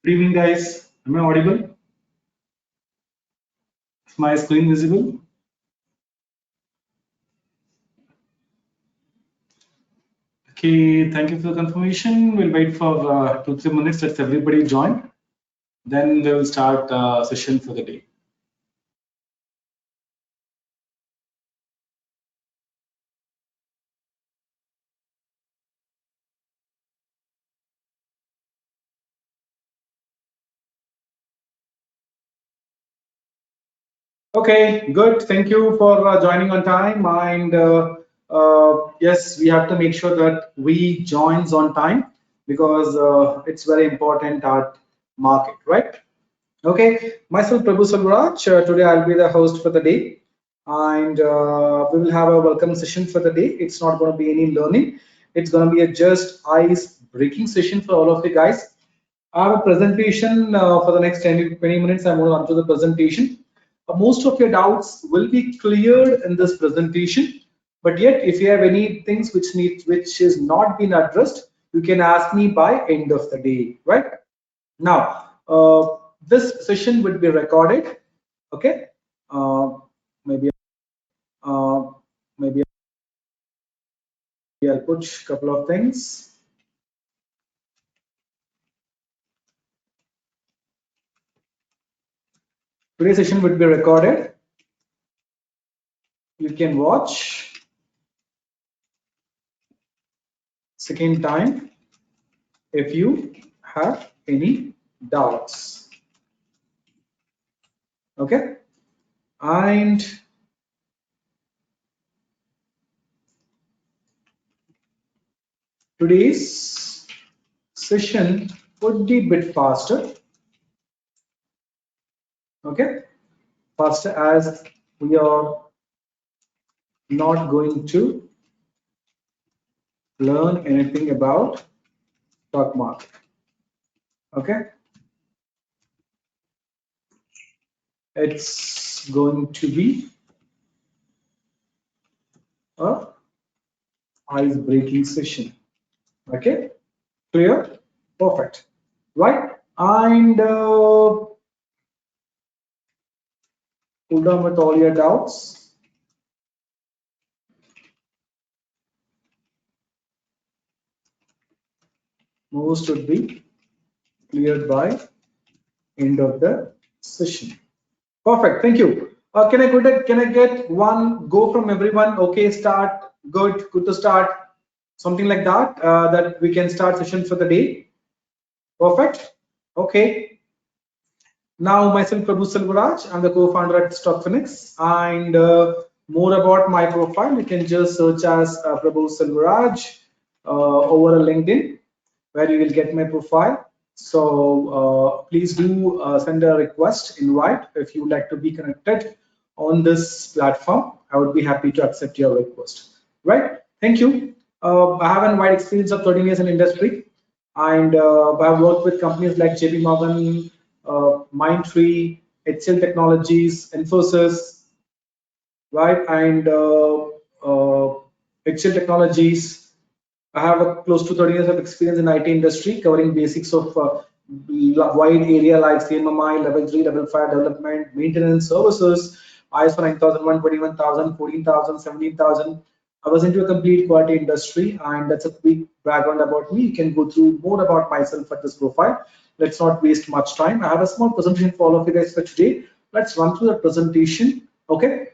Good evening, guys. Am I audible? Is my screen visible? Okay, thank you for the confirmation. We'll wait for 2-3 minutes. Let everybody join. Then we will start session for the day. Okay, good. Thank you for joining on time. And yes, we have to make sure that we joins on time because it's very important at market, right? Okay, myself Prabhu Selvaraj. Today I'll be the host for the day, and we will have a welcome session for the day. It's not going to be any learning. It's going to be a just ice breaking session for all of you guys. I have a presentation for the next 10 to 20 minutes. I'm going to run through the presentation. Most of your doubts will be cleared in this presentation. But yet, if you have any things which is not been addressed, you can ask me by end of the day, right? Now, this session will be recorded. Okay, maybe uh, maybe I'll put a couple of things. Today's session will be recorded. You can watch second time if you have any doubts. Okay, and today's session would be a bit faster. Okay, faster as we are not going to learn anything about stock market. Okay, it's going to be a ice breaking session. Okay, clear? Perfect, right? And cool down with all your doubts. Most would be cleared by end of the session. Perfect, thank you. Can I get one go from everyone? Okay, start. Good to start. Something like that. That we can start session for the day. Perfect. Okay. Now myself Prabhu Selvaraj. I'm the co-founder at StockFinex, and more about my profile, you can just search as Prabhu Selvaraj over LinkedIn, where you will get my profile. So please do send a request, invite if you would like to be connected on this platform. I would be happy to accept your request. Right? Thank you. I have a wide experience of 13 years in industry, and I've worked with companies like JP Morgan, Mindtree, HCL Technologies, Infosys, right, and HCL Technologies. I have close to 30 years of experience in IT industry, covering basics of wide area like CMMI, level 3, level 5 development, maintenance, services, ISO 9001, 21000, 14000, 17000. I was into a complete quality industry, and that's a quick background about me. You can go through more about myself at this profile. Let's not waste much time. I have a small presentation for all of you guys for today. Let's run through the presentation. Okay.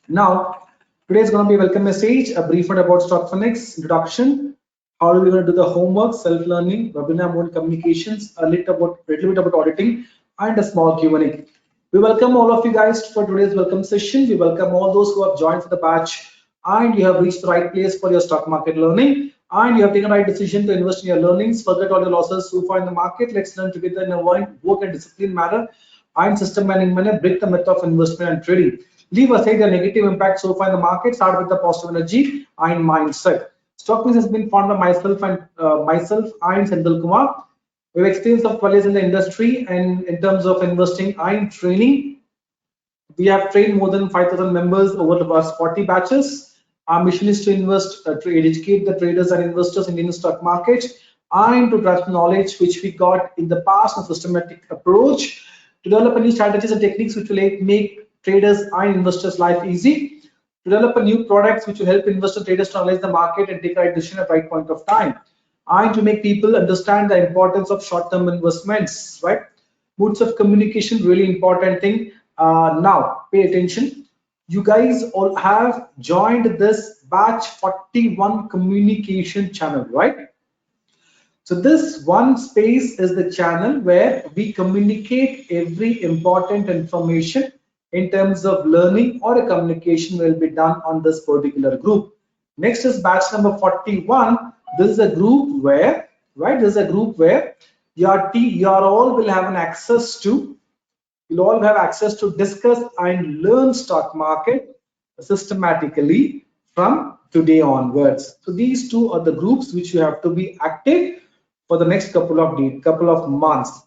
Now, today is going to be a welcome message, a brief about StockFinex, introduction, how are we going to do the homework, self-learning, webinar mode communications, a little bit about auditing, and a small Q&A. We welcome all of you guys for today's welcome session. We welcome all those who have joined for the batch, and you have reached the right place for your stock market learning, and you have taken the right decision to invest in your learnings, forget all your losses so far in the market. Let's learn together in a work and discipline manner and system management manner, break the myth of investment and trading. Leave aside the negative impact so far in the market, start with the positive energy and mindset. StockFinex has been founded by myself and Senthil Kumar. We have experience of 12 years in the industry, and in terms of investing and training, we have trained more than 5,000 members over the past 40 batches. Our mission is to invest, to educate the traders and investors in the stock market and to transfer knowledge which we got in the past and systematic approach to develop a new strategies and techniques which will make traders and investors life easy, to develop a new products which will help investors and traders to analyze the market and take a right decision at the right point of time, and to make people understand the importance of short-term investments, right? Modes of communication, really important thing. Now pay attention. You guys all have joined this batch 41 communication channel, right? So this one space is the channel where we communicate every important information in terms of learning or a communication will be done on this particular group. Next is batch number 41. This is a group where, right? This is a group where your all will have an access to, you'll all have access to discuss and learn stock market systematically from today onwards. So these two are the groups which you have to be active for the next couple of months.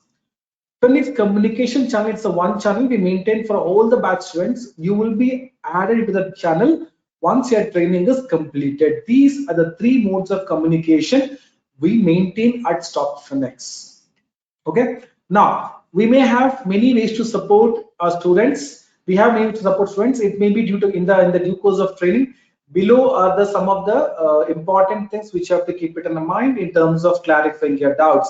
Phoenix communication channel, it's a one channel we maintain for all the batch students. You will be added to the channel once your training is completed. These are the three modes of communication we maintain at StockFinex. Okay. Now we may have many ways to support our students. We have many ways to support students. It may be due to in the due course of training. Below are the some of the important things which you have to keep it in mind in terms of clarifying your doubts.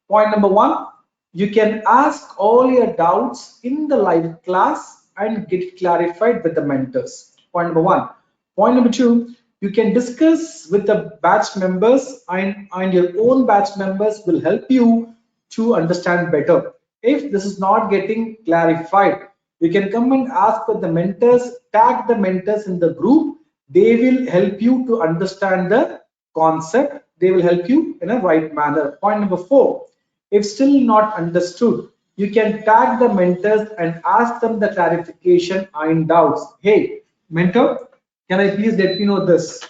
Point number one, you can ask all your doubts in the live class and get clarified with the mentors. Point number one. Point number two, you can discuss with the batch members and your own batch members will help you to understand better. If this is not getting clarified, you can come and ask with the mentors, tag the mentors in the group. They will help you to understand the concept. They will help you in a right manner. Point number four, if still not understood, you can tag the mentors and ask them the clarification and doubts. Hey, mentor, can I please let you know this?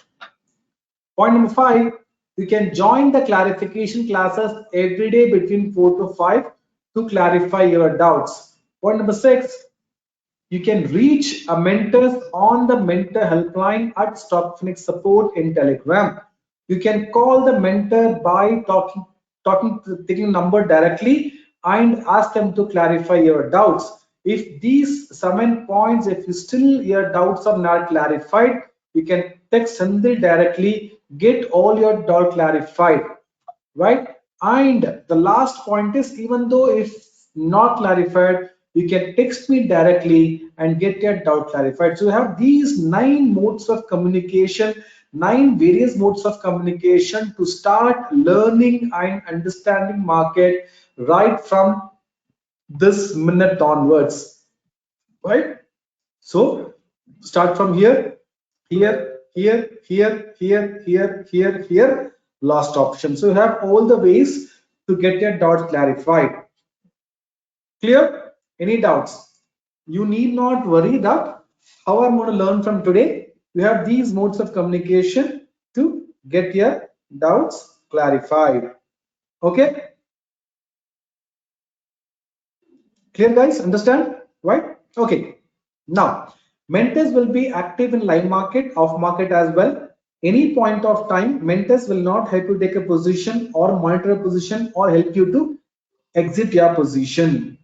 Point number five, you can join the clarification classes every day between 4 to 5 to clarify your doubts. Point number six, you can reach a mentors on the mentor helpline at StockFinex support in Telegram. You can call the mentor by taking number directly and ask them to clarify your doubts. If these 7 points, if you still your doubts are not clarified, you can text Sandil directly, get all your doubt clarified, right? And the last point is, even though if not clarified, you can text me directly and get your doubt clarified. So you have these 9 modes of communication, 9 various modes of communication to start learning and understanding market right from this minute onwards, right? So start from here, here, last option. So you have all the ways to get your doubts clarified. Clear? Any doubts? You need not worry that how I'm going to learn from today. You have these modes of communication to get your doubts clarified. Okay? Clear, guys? Understand? Right? Okay. Now, mentors will be active in live market, off market as well. Any point of time, mentors will not help you take a position or monitor a position or help you to exit your position,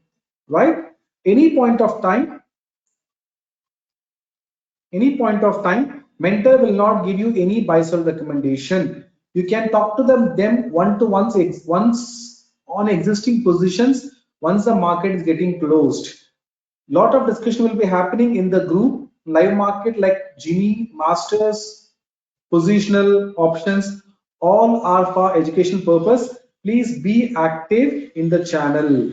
right? Any point of time, mentor will not give you any buy sell recommendation. You can talk to them one to once on existing positions once the market is getting closed. Lot of discussion will be happening in the group live market like Genie, Masters, positional options, all are for education purpose. Please be active in the channel,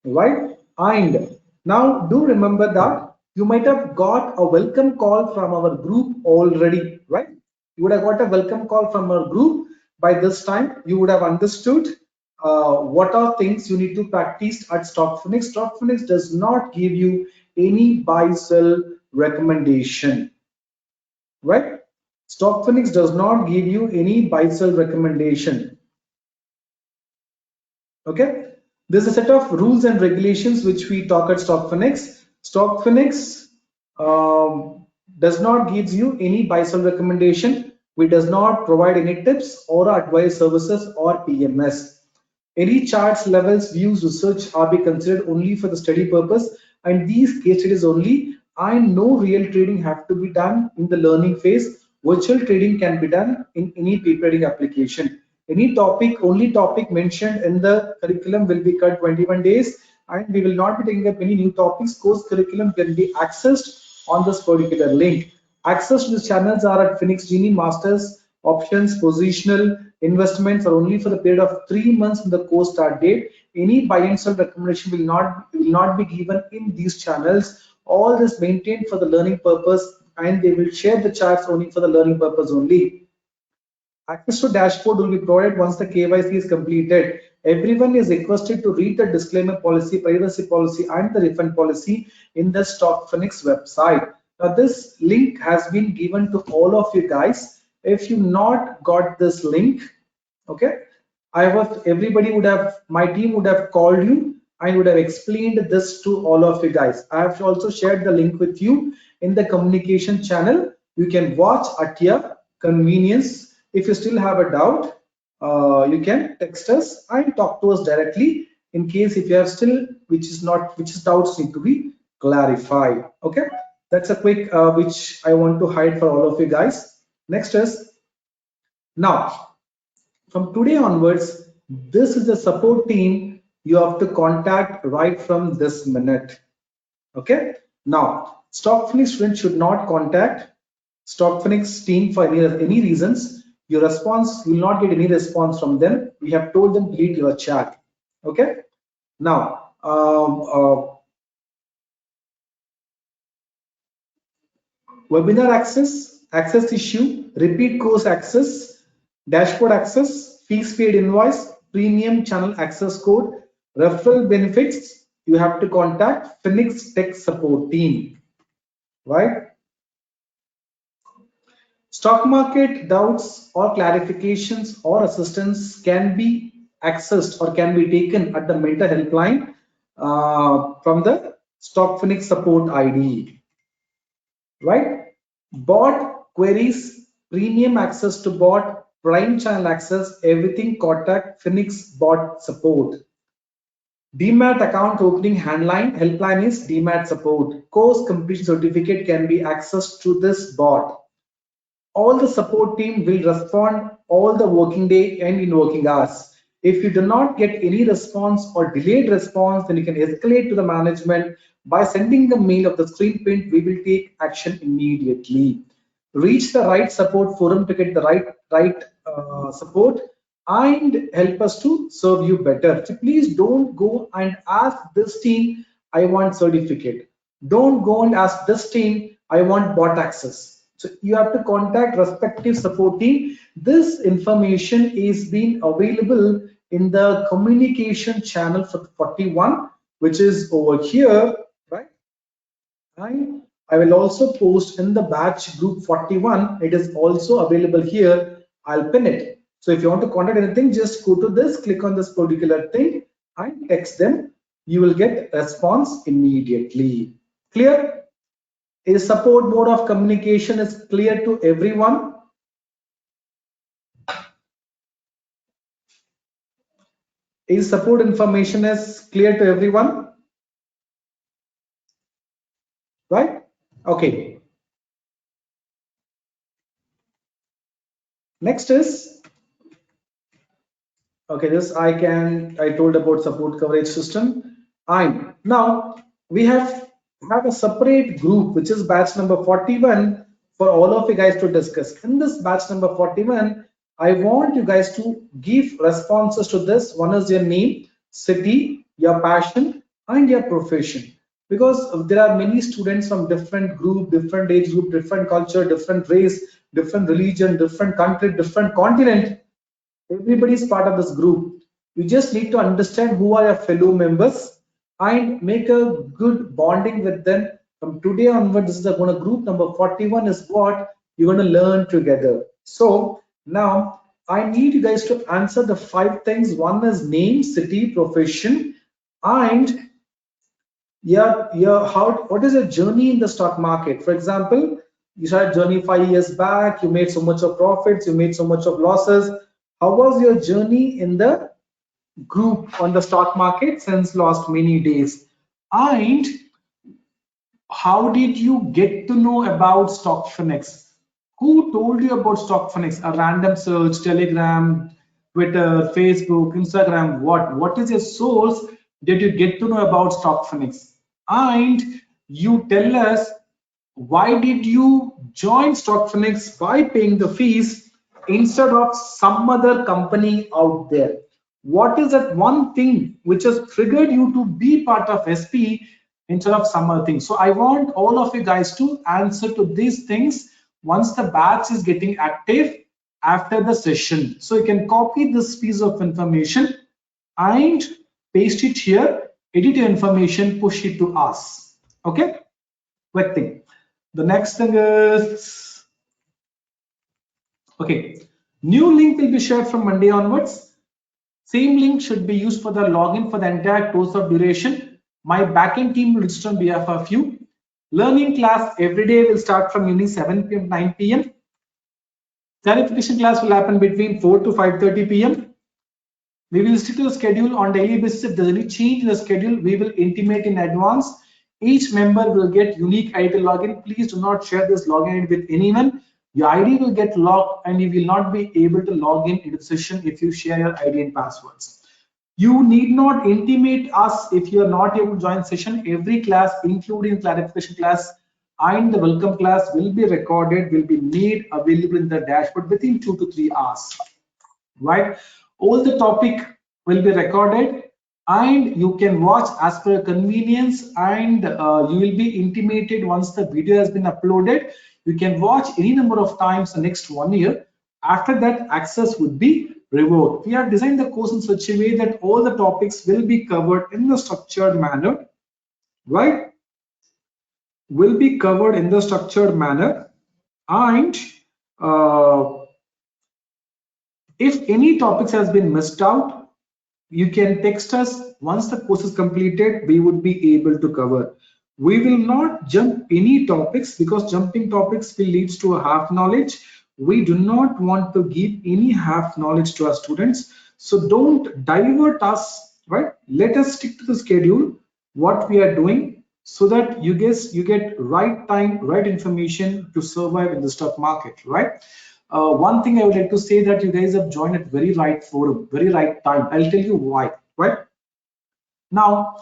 right? And now do remember that you might have got a welcome call from our group already, right? You would have got a welcome call from our group. By this time you would have understood what are things you need to practice at StockFinex. StockFinex does not give you any buy sell recommendation, right? StockFinex does not give you any buy sell recommendation. Okay, there's a set of rules and regulations which we talk at StockFinex. StockFinex does not give you any buy sell recommendation. We does not provide any tips or advice services or PMS. Any charts, levels, views, research are be considered only for the study purpose, and these case studies only, and no real trading have to be done in the learning phase. Virtual trading can be done in any paper trading application. Any topic, only topic mentioned in the curriculum will be cut 21 days, and we will not be taking up any new topics. Course curriculum can be accessed on this particular link. Access to these channels are at Phoenix Genie Masters. Options, positional investments are only for the period of 3 months from the course start date. Any buy and sell recommendation will not be given in these channels. All this maintained for the learning purpose, and they will share the charts only for the learning purpose only. Access to dashboard will be provided once the KYC is completed. Everyone is requested to read the disclaimer policy, privacy policy, and the refund policy in the Stock Phoenix website. Now, this link has been given to all of you guys. If you not got this link, okay, everybody would have, my team would have called you and would have explained this to all of you guys. I have also shared the link with you in the communication channel. You can watch at your convenience. If you still have a doubt, you can text us and talk to us directly in case if you have still which is doubts need to be clarified. Okay, that's a quick which I want to hide for all of you guys. Next is, now from today onwards, this is the support team you have to contact right from this minute. Okay, now Stock Phoenix students should not contact Stock Phoenix team for any reasons. Your response, you will not get any response from them. We have told them delete your chat. Okay, now webinar access issue, repeat course access, dashboard access, fees paid invoice, premium channel access code, referral benefits, you have to contact Phoenix Tech support team, right? Stock market doubts or clarifications or assistance can be accessed or can be taken at the mentor helpline from the Stock Phoenix support ID, right? Bot queries, premium access to bot, prime channel access, everything contact Phoenix bot support. Demat account opening helpline is Demat support. Course completion certificate can be accessed to this bot. All the support team will respond all the working day and in working hours. If you do not get any response or delayed response, then you can escalate to the management by sending the mail of the screen print. We will take action immediately. Reach the right support forum to get the right support and help us to serve you better. So please don't go and ask this team, I want certificate. Don't go and ask this team, I want bot access. So you have to contact respective support team. This information is being available in the communication channel for 41, which is over here, right? And I will also post in the batch group 41. It is also available here. I'll pin it. So if you want to contact anything, just go to this, click on this particular thing and text them. You will get response immediately. Clear? Is support mode of communication is clear to everyone? Is support information is clear to everyone? Right? Okay. Next is, okay, this I told about support coverage system. And now we have a separate group, which is batch number 41 for all of you guys to discuss. In this batch number 41, I want you guys to give responses to this. One is your name, city, your passion, and your profession. Because there are many students from different group, different age group, different culture, different race, different religion, different country, different continent. Everybody is part of this group. You just need to understand who are your fellow members and make a good bonding with them. From today onward, this is the group number 41 is what you're going to learn together. So now I need you guys to answer the 5 things. One is name, city, profession, and what is your journey in the stock market? For example, You started journey 5 years back. You made so much of profits. You made so much of losses. How was your journey in the group on the stock market since last many days? And how did you get to know about Stockfinex? Who told you about Stockfinex? A random search, Telegram, Twitter, Facebook, Instagram, what? What is your source that you get to know about Stockfinex? And you tell us, why did you join Stockfinex by paying the fees instead of some other company out there? What is that one thing which has triggered you to be part of SP instead of some other thing? So I want all of you guys to answer to these things once the batch is getting active after the session. So you can copy this piece of information and paste it here, edit your information, push it to us. Okay, quick thing. The next thing is, okay, new link will be shared from Monday onwards. Same link should be used for the login for the entire course of duration. My backend team will register on behalf of you. Learning class every day will start from evening 7 p.m. 9 p.m. Clarification class will happen between 4 to 5:30 p.m. We will stick to the schedule on daily basis. If there's any change in the schedule, we will intimate in advance. Each member will get unique ID to login. Please do not share this login with anyone. Your ID will get locked and you will not be able to log in into the session if you share your ID and passwords. You need not intimate us if you are not able to join session. Every class, including clarification class and the welcome class, will be recorded, will be made available in the dashboard within 2 to 3 hours. Right? All the topic will be recorded and you can watch as per convenience, and you will be intimated once the video has been uploaded. You can watch any number of times the next 1 year. After that, access would be revoked. We have designed the course in such a way that all the topics will be covered in the structured manner, right? Will be covered in the structured manner, and if any topics has been missed out, you can text us. Once the course is completed, we would be able to cover. We will not jump any topics because jumping topics will lead to a half knowledge. We do not want to give any half knowledge to our students. So don't divert us, right? Let us stick to the schedule, what we are doing, so that you get right time, right information to survive in the stock market, right? One thing I would like to say that you guys have joined at very right forum, very right time. I'll tell you why, right? Now,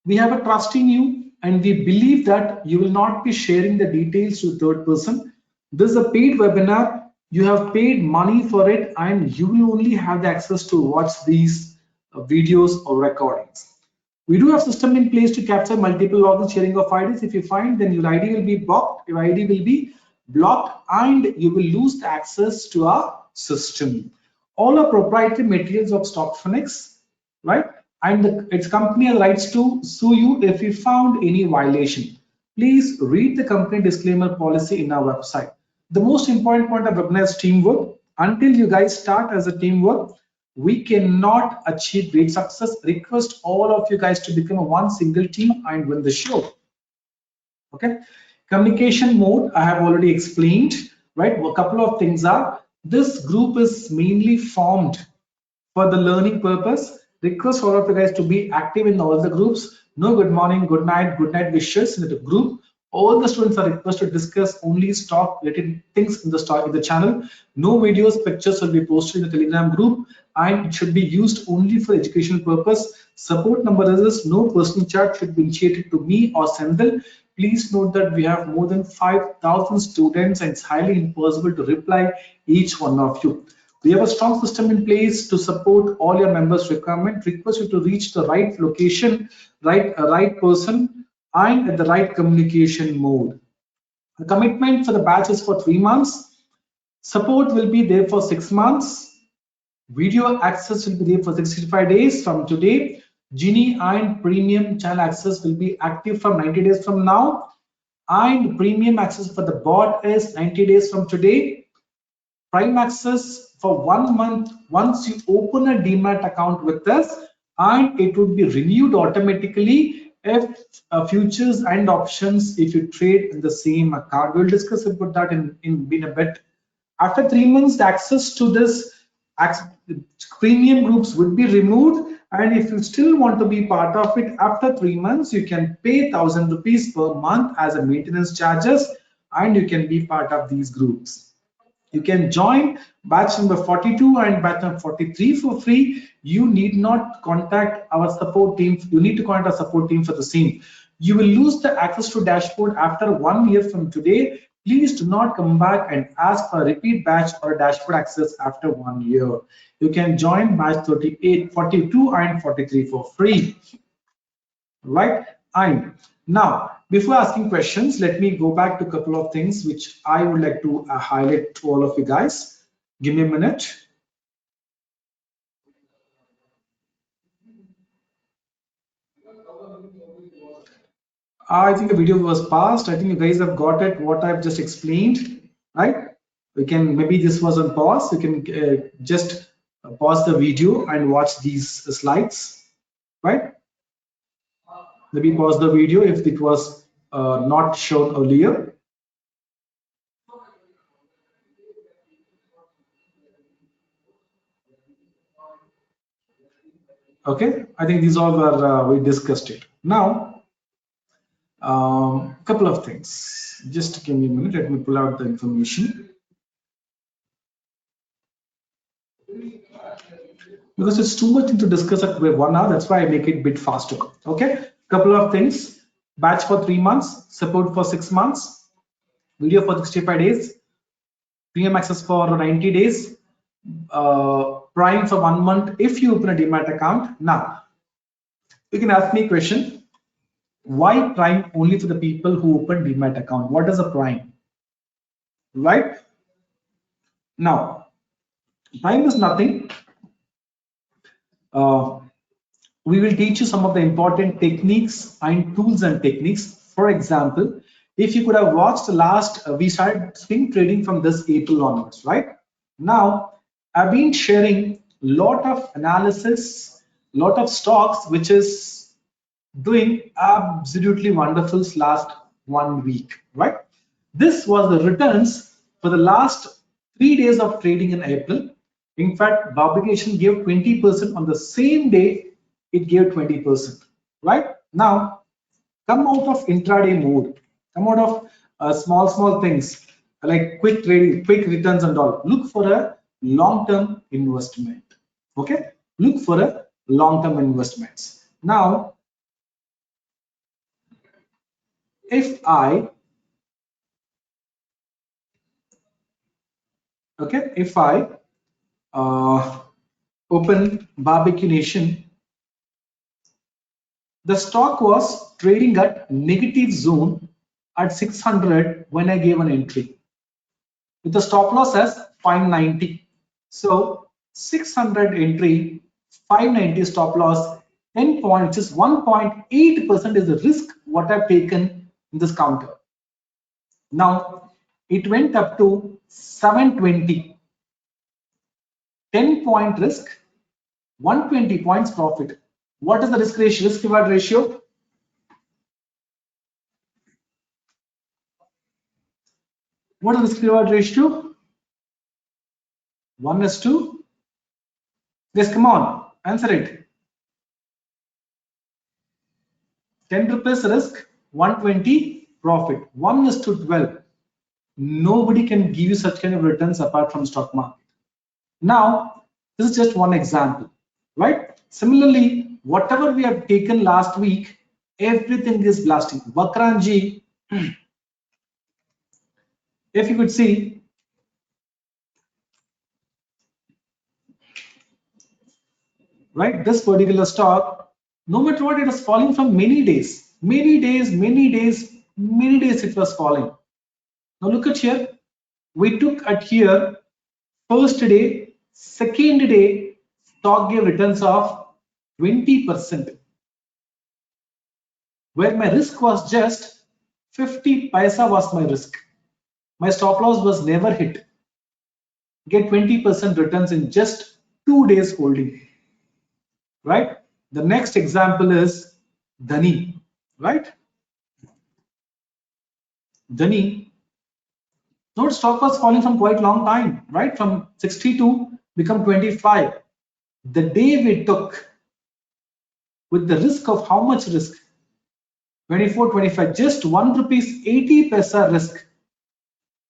we have a trust in you and we believe that you will not be sharing the details to third person. This is a paid webinar. You have paid money for it and you will only have the access to watch these videos or recordings. We do have system in place to capture multiple login sharing of IDs. If you find, then your ID will be blocked, your ID will be blocked, and you will lose the access to our system. All are proprietary materials of Stockfinex, right? And its company has rights to sue you if you found any violation. Please read the company disclaimer policy in our website. The most important point of webinar is teamwork. Until you guys start as a teamwork, we cannot achieve great success. Request all of you guys to become a one single team and win the show. Okay, communication mode I have already explained, right? A couple of things are, this group is mainly formed for the learning purpose. Request all of you guys to be active in all the groups. No good morning, good night wishes in the group. All the students are requested to discuss only stock related things in the channel. No videos, pictures will be posted in the Telegram group, and it should be used only for educational purpose. Support number is this. No personal chat should be initiated to me or Sendil. Please note that we have more than 5,000 students and it's highly impossible to reply each one of you. We have a strong system in place to support all your members' requirement. Request you to reach the right location, right person, and at the right communication mode. The commitment for the batch is for 3 months. Support will be there for 6 months. Video access will be there for 65 days from today. Genie and premium channel access will be active from 90 days from now. And premium access for the bot is 90 days from today. Prime access for 1 month once you open a Demat account with us, and it would be renewed automatically if futures and options, if you trade in the same account, we'll discuss about that in a bit. After 3 months, the access to this premium groups would be removed, and if you still want to be part of it after 3 months, you can pay 1,000 rupees per month as a maintenance charges, and you can be part of these groups. You can join batch number 42 and batch number 43 for free. You need not contact our support team. You need to contact our support team for the same. You will lose the access to dashboard after 1 year from today. Please do not come back and ask for a repeat batch or dashboard access after 1 year. You can join batch 38, 42 and 43 for free. Right? And now, before asking questions, let me go back to a couple of things which I would like to highlight to all of you guys. Give me a minute. I think the video was paused. I think you guys have got it, what I've just explained, right? We can, maybe this was on pause. You can just pause the video and watch these slides, right? Maybe pause the video if it was not shown earlier. Okay, I think these all were, we discussed it. Now, couple of things. Just give me a minute. Let me pull out the information. Because it's too much to discuss at 1 hour, that's why I make it a bit faster. Okay, couple of things. Batch for 3 months, support for 6 months, video for 65 days, premium access for 90 days, Prime for 1 month if you open a Demat account. Now, you can ask me a question. Why Prime only for the people who open Demat account? What is a Prime? Right? Now, Prime is nothing. We will teach you some of the important techniques and tools and techniques. For example, if you could have watched the last, we started swing trading from this April onwards, right? Now, I've been sharing lot of analysis, lot of stocks, which is doing absolutely wonderful last 1 week, right? This was the returns for the last 3 days of trading in April. In fact, Barbication gave 20% on the same day. It gave 20%, right? Now, come out of intraday mode, come out of small things like quick trading, quick returns and all. Look for a long-term investment. Okay, look for a long-term investments. Now, if I open Barbecue Nation, the stock was trading at negative zone at 600 when I gave an entry with the stop loss as 590. So 600 entry, 590 stop loss, 10 points is 1.8% is the risk what I've taken in this counter. Now it went up to 720, 10-point risk, 120 points profit. What is the risk ratio, risk reward ratio? What is the risk reward ratio? 1:2. Yes, come on, answer it. 10 rupees risk, 120 profit, 1:12. Nobody can give you such kind of returns apart from stock market. Now, this is just one example, right? Similarly, whatever we have taken last week, everything is blasting. Vakranji, if you could see, right, this particular stock, no matter what, it was falling from many days it was falling. Now look at here, we took at here first day, second day, stock gave returns of 20%, where my risk was just 50 paisa was my risk. My stop loss was never hit. Get 20% returns in just 2 days holding, right? The next example is Dhani. right? Jani, no, stock was falling from quite long time, right? From 62 become 25. The day we took with the risk of how much risk? 24, 25, just 1 rupees 80 paisa risk.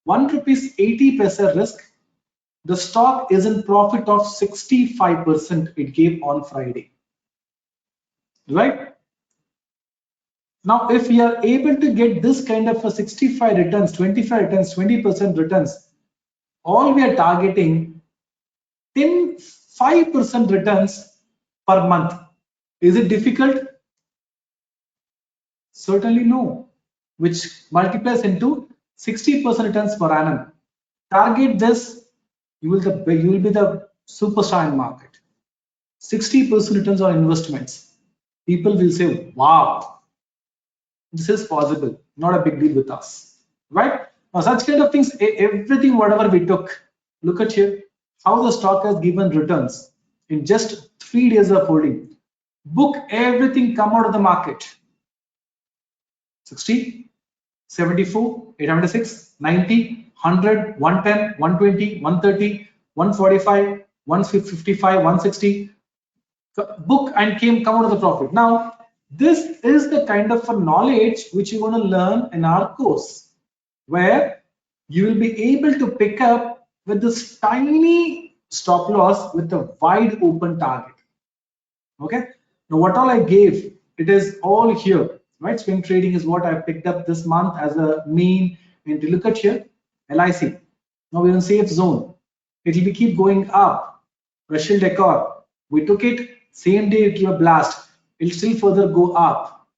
1 rupees 80 paisa risk. The stock is in profit of 65% it gave on Friday, right? Now, if we are able to get this kind of a 65 returns, 25 returns, 20% returns, all we are targeting 5% returns per month. Is it difficult? Certainly no, which multiplies into 60% returns per annum. Target this, you will be the superstar in market. 60% returns on investments. People will say, wow, this is possible, not a big deal with us, right? Now, such kind of things, everything, whatever we took, look at here, how the stock has given returns in just 3 days of holding. Book everything come out of the market. 60, 74, 806, 90, 100, 110, 120, 130, 145, 155, 160. Book and come out of the profit. Now, this is the kind of a knowledge which you want to learn in our course, where you will be able to pick up with this tiny stop loss with a wide open target. Okay. Now, what all I gave, it is all here, right? Swing trading is what I picked up this month as a mean. And to look at here, LIC. Now we're in safe zone. It will be keep going up. Russian Decor, we took it same day, it gave a blast. It'll still further go up.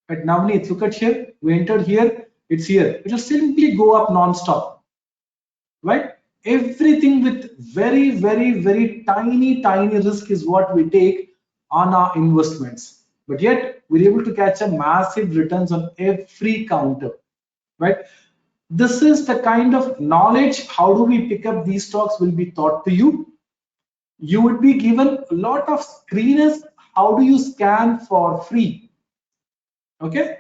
At Navneet, look at here. We entered here. It's here. It will simply go up non-stop, right? Everything with very, very, very tiny risk is what we take on our investments. But yet we're able to catch a massive returns on every counter, right? This is the kind of knowledge. How do we pick up these stocks will be taught to you. You would be given a lot of screeners. How do you scan for free? Okay.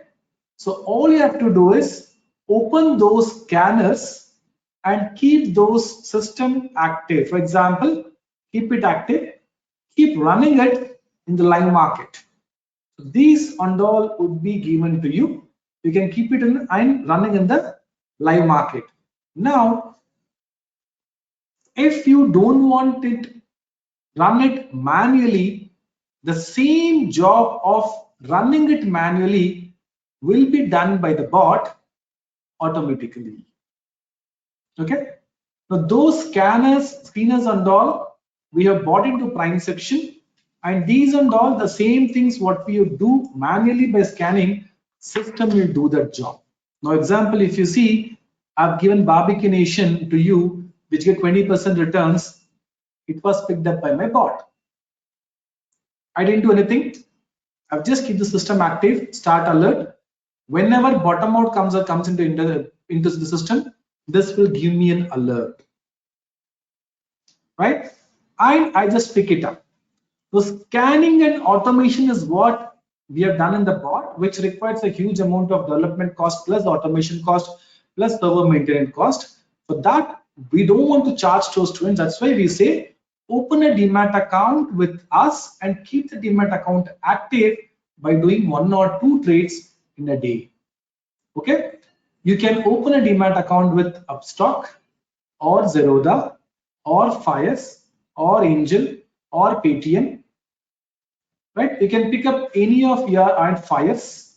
So all you have to do is open those scanners and keep those system active. For example, keep it active, keep running it in the live market. So these and all would be given to you. You can keep it in and running in the live market. Now, if you don't want it, run it manually, the same job of running it manually will be done by the bot automatically. Okay. Now those screeners and all, we have bought into Prime section, and these and all the same things what we do manually by scanning, system will do that job. Now example, if you see, I've given Barbecue Nation to you, which get 20% returns. It was picked up by my bot. I didn't do anything. I've just keep the system active, start alert. Whenever bottom out comes into the system, this will give me an alert, right? I just pick it up. So scanning and automation is what we have done in the bot, which requires a huge amount of development cost plus automation cost plus server maintenance cost. For that, we don't want to charge to students. That's why we say open a demat account with us and keep the demat account active by doing 1 or 2 trades in a day. Okay, you can open a demat account with Upstock or Zerodha or Fires or Angel or Paytm, right? You can pick up any of your and Fires,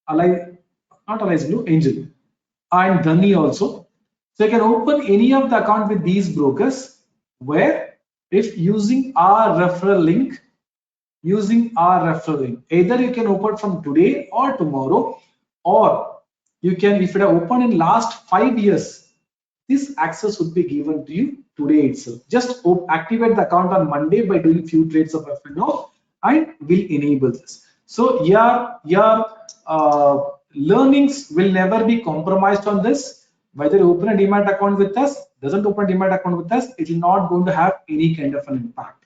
not Allies Blue, Angel, and Dhani also. So you can open any of the account with these brokers, where if using our referral link, either you can open from today or tomorrow, or you can, if it are open in last 5 years, this access would be given to you today itself. Just activate the account on Monday by doing few trades of FNO and will enable this. So your learnings will never be compromised on this. Whether you open a demat account with us, doesn't open a demat account with us, it is not going to have any kind of an impact.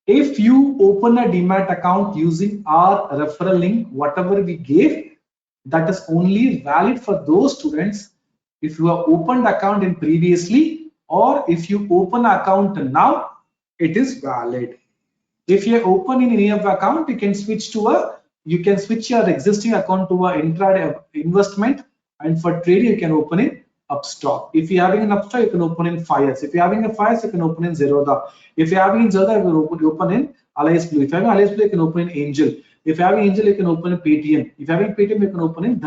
If you open a Demat account using our referral link, whatever we gave, that is only valid for those students if you have opened account in previously, or if you open account now, it is valid. If you open in any of the account, you can switch your existing account to a intraday investment, and for trading you can open in Upstock. If you're having an Upstock, you can open in Fires. If you're having a Fires, you can open in Zerodha. If you're having in Zerodha, you can open in Alliance Blue. If you're having Alliance Blue, you can open in Angel. If you're having Angel, you can open in Paytm. If you're having Paytm, you can open in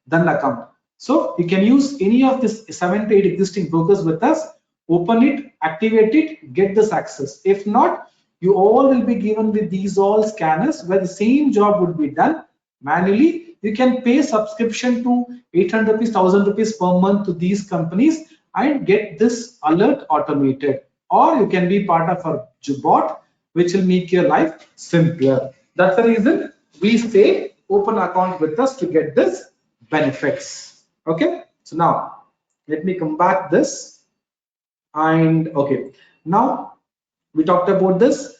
Dan account. So you can use any of this 7 to 8 existing brokers with us, open it, activate it, get this access. If not, you all will be given with these all scanners where the same job would be done manually. You can pay subscription to 800 rupees, 1000 rupees per month to these companies and get this alert automated. Or you can be part of our bot, which will make your life simpler. That's the reason we say open account with us to get this benefits. Okay, so now let me come back this. And okay, now we talked about this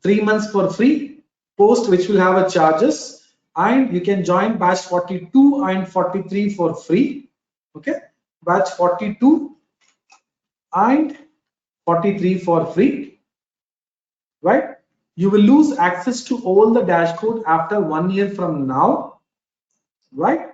3 months for free, post which will have a charges, and you can join batch 42 and 43 for free. Okay, batch 42 and 43 for free, right? You will lose access to all the dashboard after 1 year from now, right?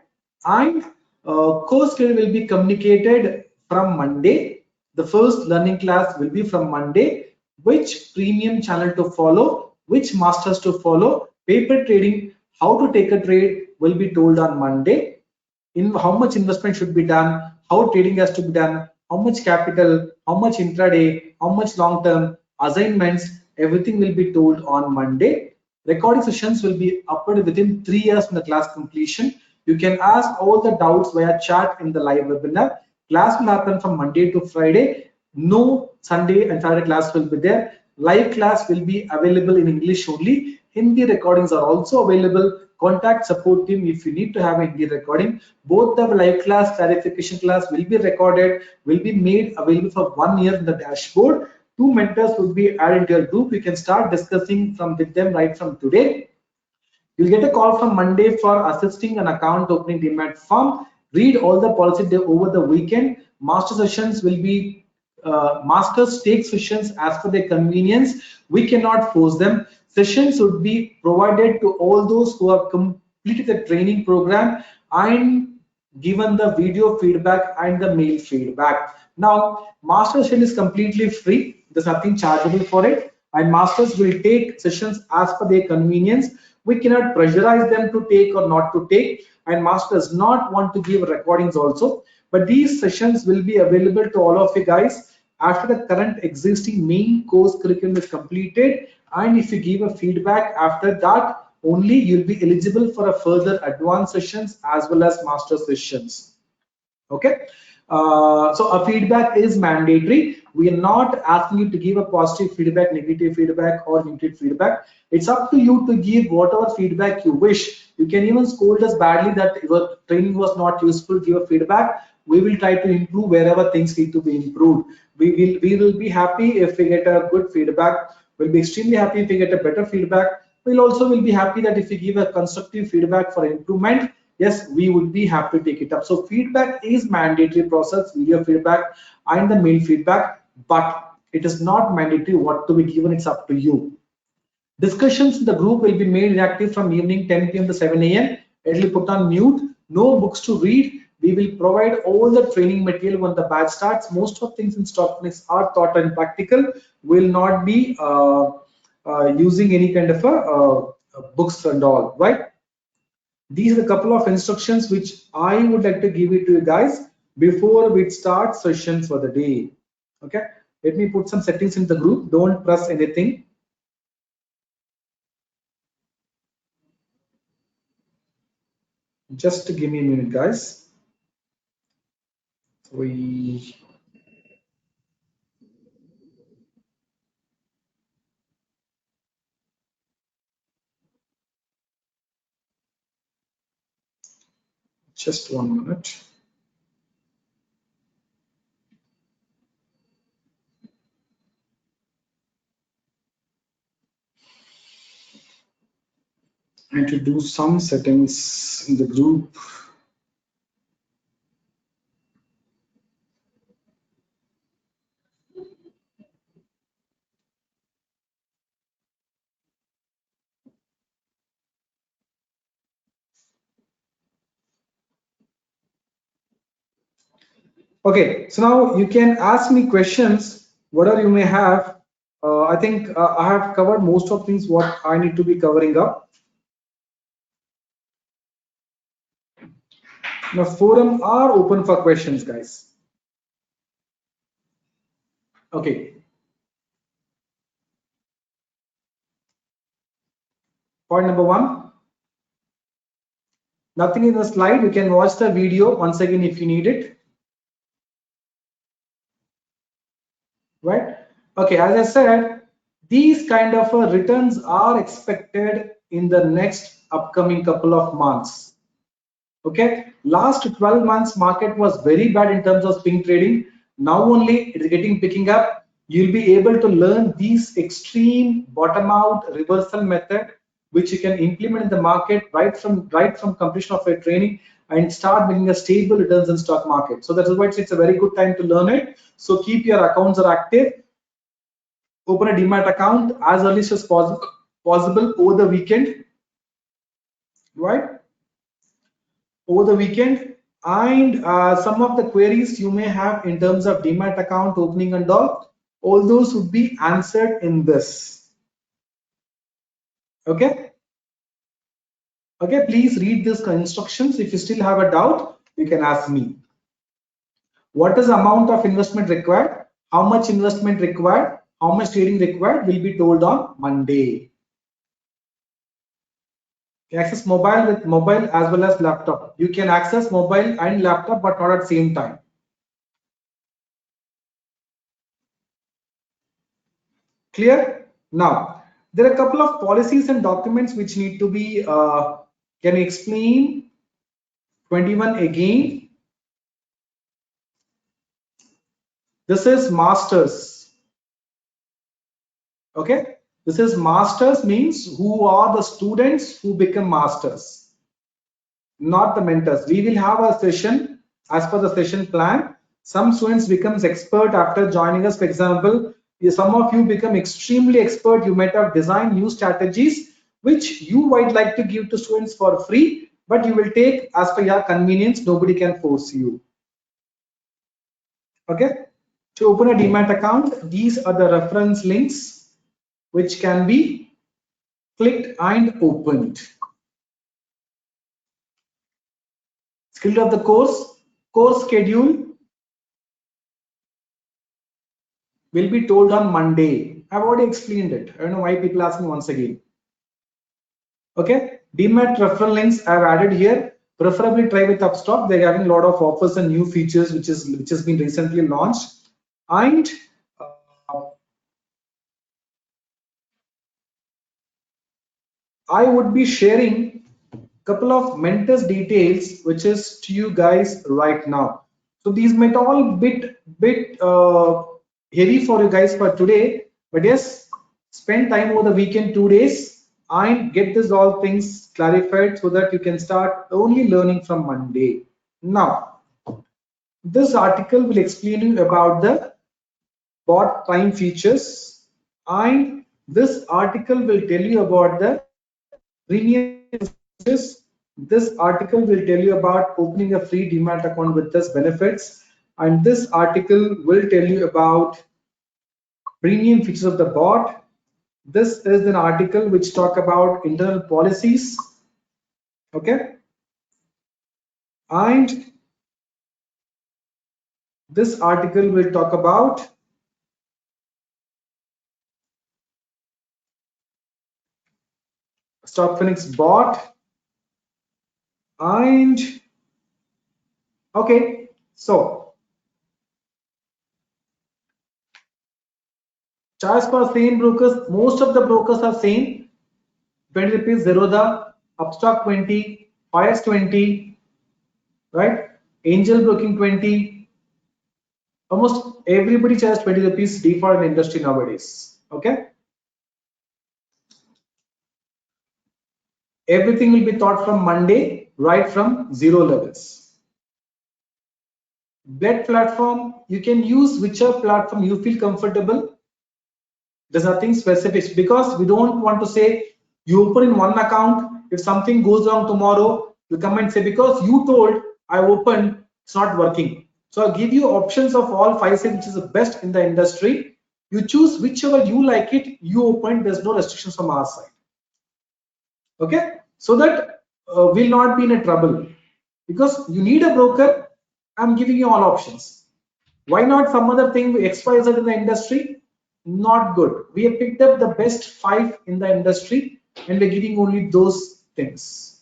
And course schedule will be communicated from Monday. The first learning class will be from Monday. Which premium channel to follow, which masters to follow, paper trading, how to take a trade will be told on Monday. In how much investment should be done, how trading has to be done, how much capital, how much intraday, how much long term assignments, everything will be told on Monday. Recording sessions will be uploaded within 3 years from the class completion. You can ask all the doubts via chat in the live webinar. Class will happen from Monday to Friday. No Sunday and Saturday class will be there. Live class will be available in English only. Hindi recordings are also available. Contact support team if you need to have a Hindi recording. Both the live class, clarification class will be recorded, will be made available for 1 year in the dashboard. 2 mentors will be added into your group. You can start discussing with them right from today. You'll get a call from Monday for assisting an account opening Demat form. Read all the policy over the weekend. Master sessions will be masters take sessions as per their convenience. We cannot force them. Sessions would be provided to all those who have completed the training program and given the video feedback and the mail feedback. Now, master session is completely free. There's nothing chargeable for it, and masters will take sessions as per their convenience. We cannot pressurize them to take or not to take, and master does not want to give recordings also. But these sessions will be available to all of you guys after the current existing main course curriculum is completed, and if you give a feedback after that, only you'll be eligible for a further advanced sessions as well as master sessions. Okay, so a feedback is mandatory. We are not asking you to give a positive feedback, negative feedback, or neutral feedback. It's up to you to give whatever feedback you wish. You can even scold us badly that your training was not useful, give a feedback. We will try to improve wherever things need to be improved. We will be happy if we get a good feedback. We'll be extremely happy if we get a better feedback. We'll also will be happy that if we give a constructive feedback for improvement, yes, we would be happy to take it up. So feedback is mandatory process, video feedback and the mail feedback, but it is not mandatory what to be given. It's up to you. Discussions in the group will be made inactive from evening 10 p.m. to 7 a.m. It will put on mute. No books to read. We will provide all the training material when the batch starts. Most of things in stock mix are taught and practical. Will not be using any kind of books and all, right? These are a couple of instructions which I would like to give it to you guys before we start session for the day. Okay, let me put some settings in the group. Don't press anything. Just give me a minute, guys. Just 1 minute. and to do some settings in the group. Okay, so now you can ask me questions, whatever you may have. I think I have covered most of things what I need to be covering up. Now, forum are open for questions, guys. Okay. Point number one. Nothing in the slide. You can watch the video once again if you need it. Right? Okay, as I said, these kind of returns are expected in the next upcoming couple of months. Okay, last 12 months market was very bad in terms of swing trading. Now only it is getting picking up. You'll be able to learn these extreme bottom out reversal method, which you can implement in the market right from completion of your training and start making a stable returns in stock market. So that is why it's a very good time to learn it. So keep your accounts are active. Open a demat account as early as possible over the weekend, right? Over the weekend, and some of the queries you may have in terms of demat account opening and all those would be answered in this. Okay. Okay, please read these instructions. If you still have a doubt, you can ask me. What is the amount of investment required? How much investment required? How much trading required will be told on Monday. You can access mobile with mobile as well as laptop. You can access mobile and laptop, but not at the same time. Clear? Now, there are a couple of policies and documents which need to be, can you explain 21 again? This is masters. Okay, this is masters means who are the students who become masters, not the mentors. We will have a session as per the session plan. Some students becomes expert after joining us. For example, some of you become extremely expert. You might have designed new strategies which you might like to give to students for free, but you will take as per your convenience. Nobody can force you. Okay, to open a demat account, these are the reference links which can be clicked and opened. Schedule of the course schedule will be told on Monday. I've already explained it. I don't know why people ask me once again. Okay, demat referral links I've added here. Preferably try with Upstock. They're having a lot of offers and new features which has been recently launched. And I would be sharing a couple of mentors details which is to you guys right now. So these might all bit heavy for you guys for today, but yes, spend time over the weekend 2 days and get this all things clarified so that you can start only learning from Monday. Now, this article will explain you about the bot time features, and this article will tell you about the premium features. This article will tell you about opening a free demat account with this benefits, and this article will tell you about premium features of the bot. This is an article which talk about internal policies. Okay, and this article will talk about StockFinix bot. And okay, so charge for same brokers, most of the brokers are same. 20 rupees Zerodha, Upstock 20, Fires 20, right? Angel Broking 20. Almost everybody charges 20 rupees default in the industry nowadays. Okay. Everything will be taught from Monday, right from zero levels. Bled platform, you can use whichever platform you feel comfortable. There's nothing specific because we don't want to say you open in one account. If something goes wrong tomorrow, you come and say because you told I opened, it's not working. So I'll give you options of all 5 6 which is the best in the industry. You choose whichever you like it, you open. There's no restrictions from our side. Okay, so that will not be in a trouble because you need a broker. I'm giving you all options. Why not some other thing XYZ in the industry? Not good. We have picked up the best 5 in the industry and we're giving only those things.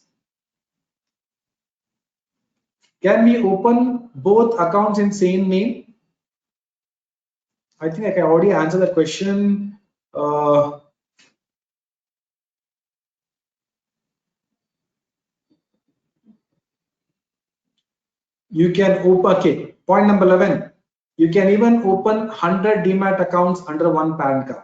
Can we open both accounts in same name? I think I can already answer that question. You can open, okay, point number 11. You can even open 100 demat accounts under one PAN card.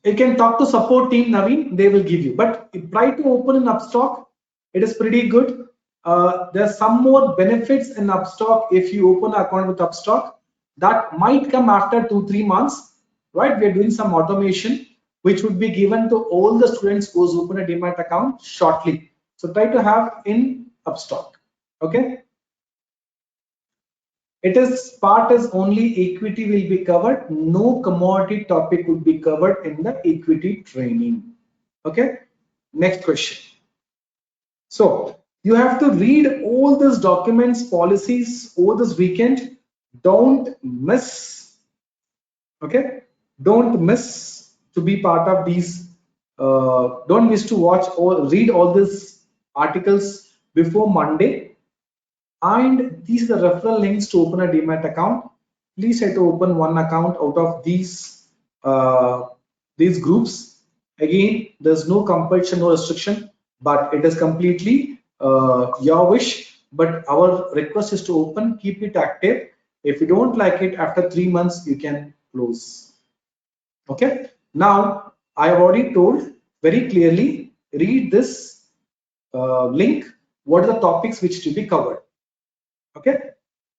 You can talk to support team Naveen, they will give you. But try to open in Upstock. It is pretty good. There are some more benefits in Upstock if you open an account with Upstock. That might come after 2-3 months, right? We are doing some automation which would be given to all the students who open a demat account shortly. So try to have in Upstock. Okay. It is part is only equity will be covered. No commodity topic would be covered in the equity training. Okay. Next question. So you have to read all these documents, policies over this weekend. Don't miss. Okay. Don't miss to be part of these. Don't miss to watch or read all these articles before Monday. And these are the referral links to open a demat account. Please try to open one account out of these groups. Again, there's no compulsion, no restriction, but it is completely your wish. But our request is to open, keep it active. If you don't like it, after 3 months, you can close. Okay. Now, I have already told very clearly, read this link. What are the topics which to be covered? Okay,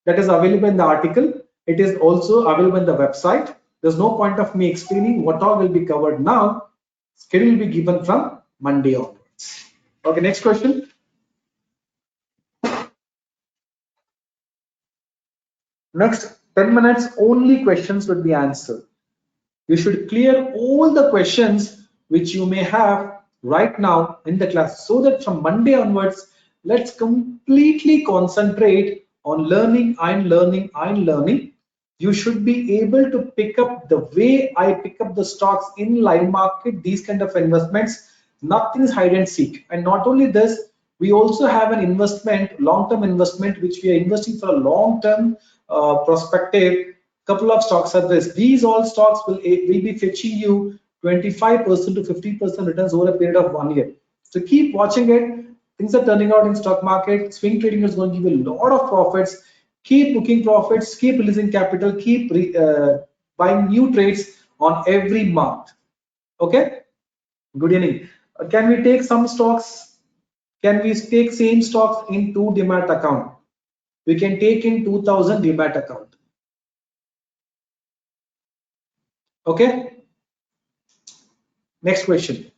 that is available in the article. It is also available in the website. There's no point of me explaining what all will be covered now. Schedule will be given from Monday onwards. Okay, next question. Next 10 minutes only questions will be answered. You should clear all the questions which you may have right now in the class so that from Monday onwards, let's completely concentrate on learning and learning and learning. You should be able to pick up the way I pick up the stocks in live market, these kind of investments. Nothing is hide and seek. And not only this, we also have an investment, long-term investment, which we are investing for a long-term perspective. Couple of stocks are this. These all stocks will be fetching you 25% to 50% returns over a period of 1 year. So keep watching it. Things are turning out in stock market. Swing trading is going to give you a lot of profits. Keep booking profits. Keep releasing capital. Keep buying new trades on every month. Okay. Good evening. Can we take some stocks? Can we take same stocks in 2 demat account? We can take in 2000 demat account. Okay. Next question.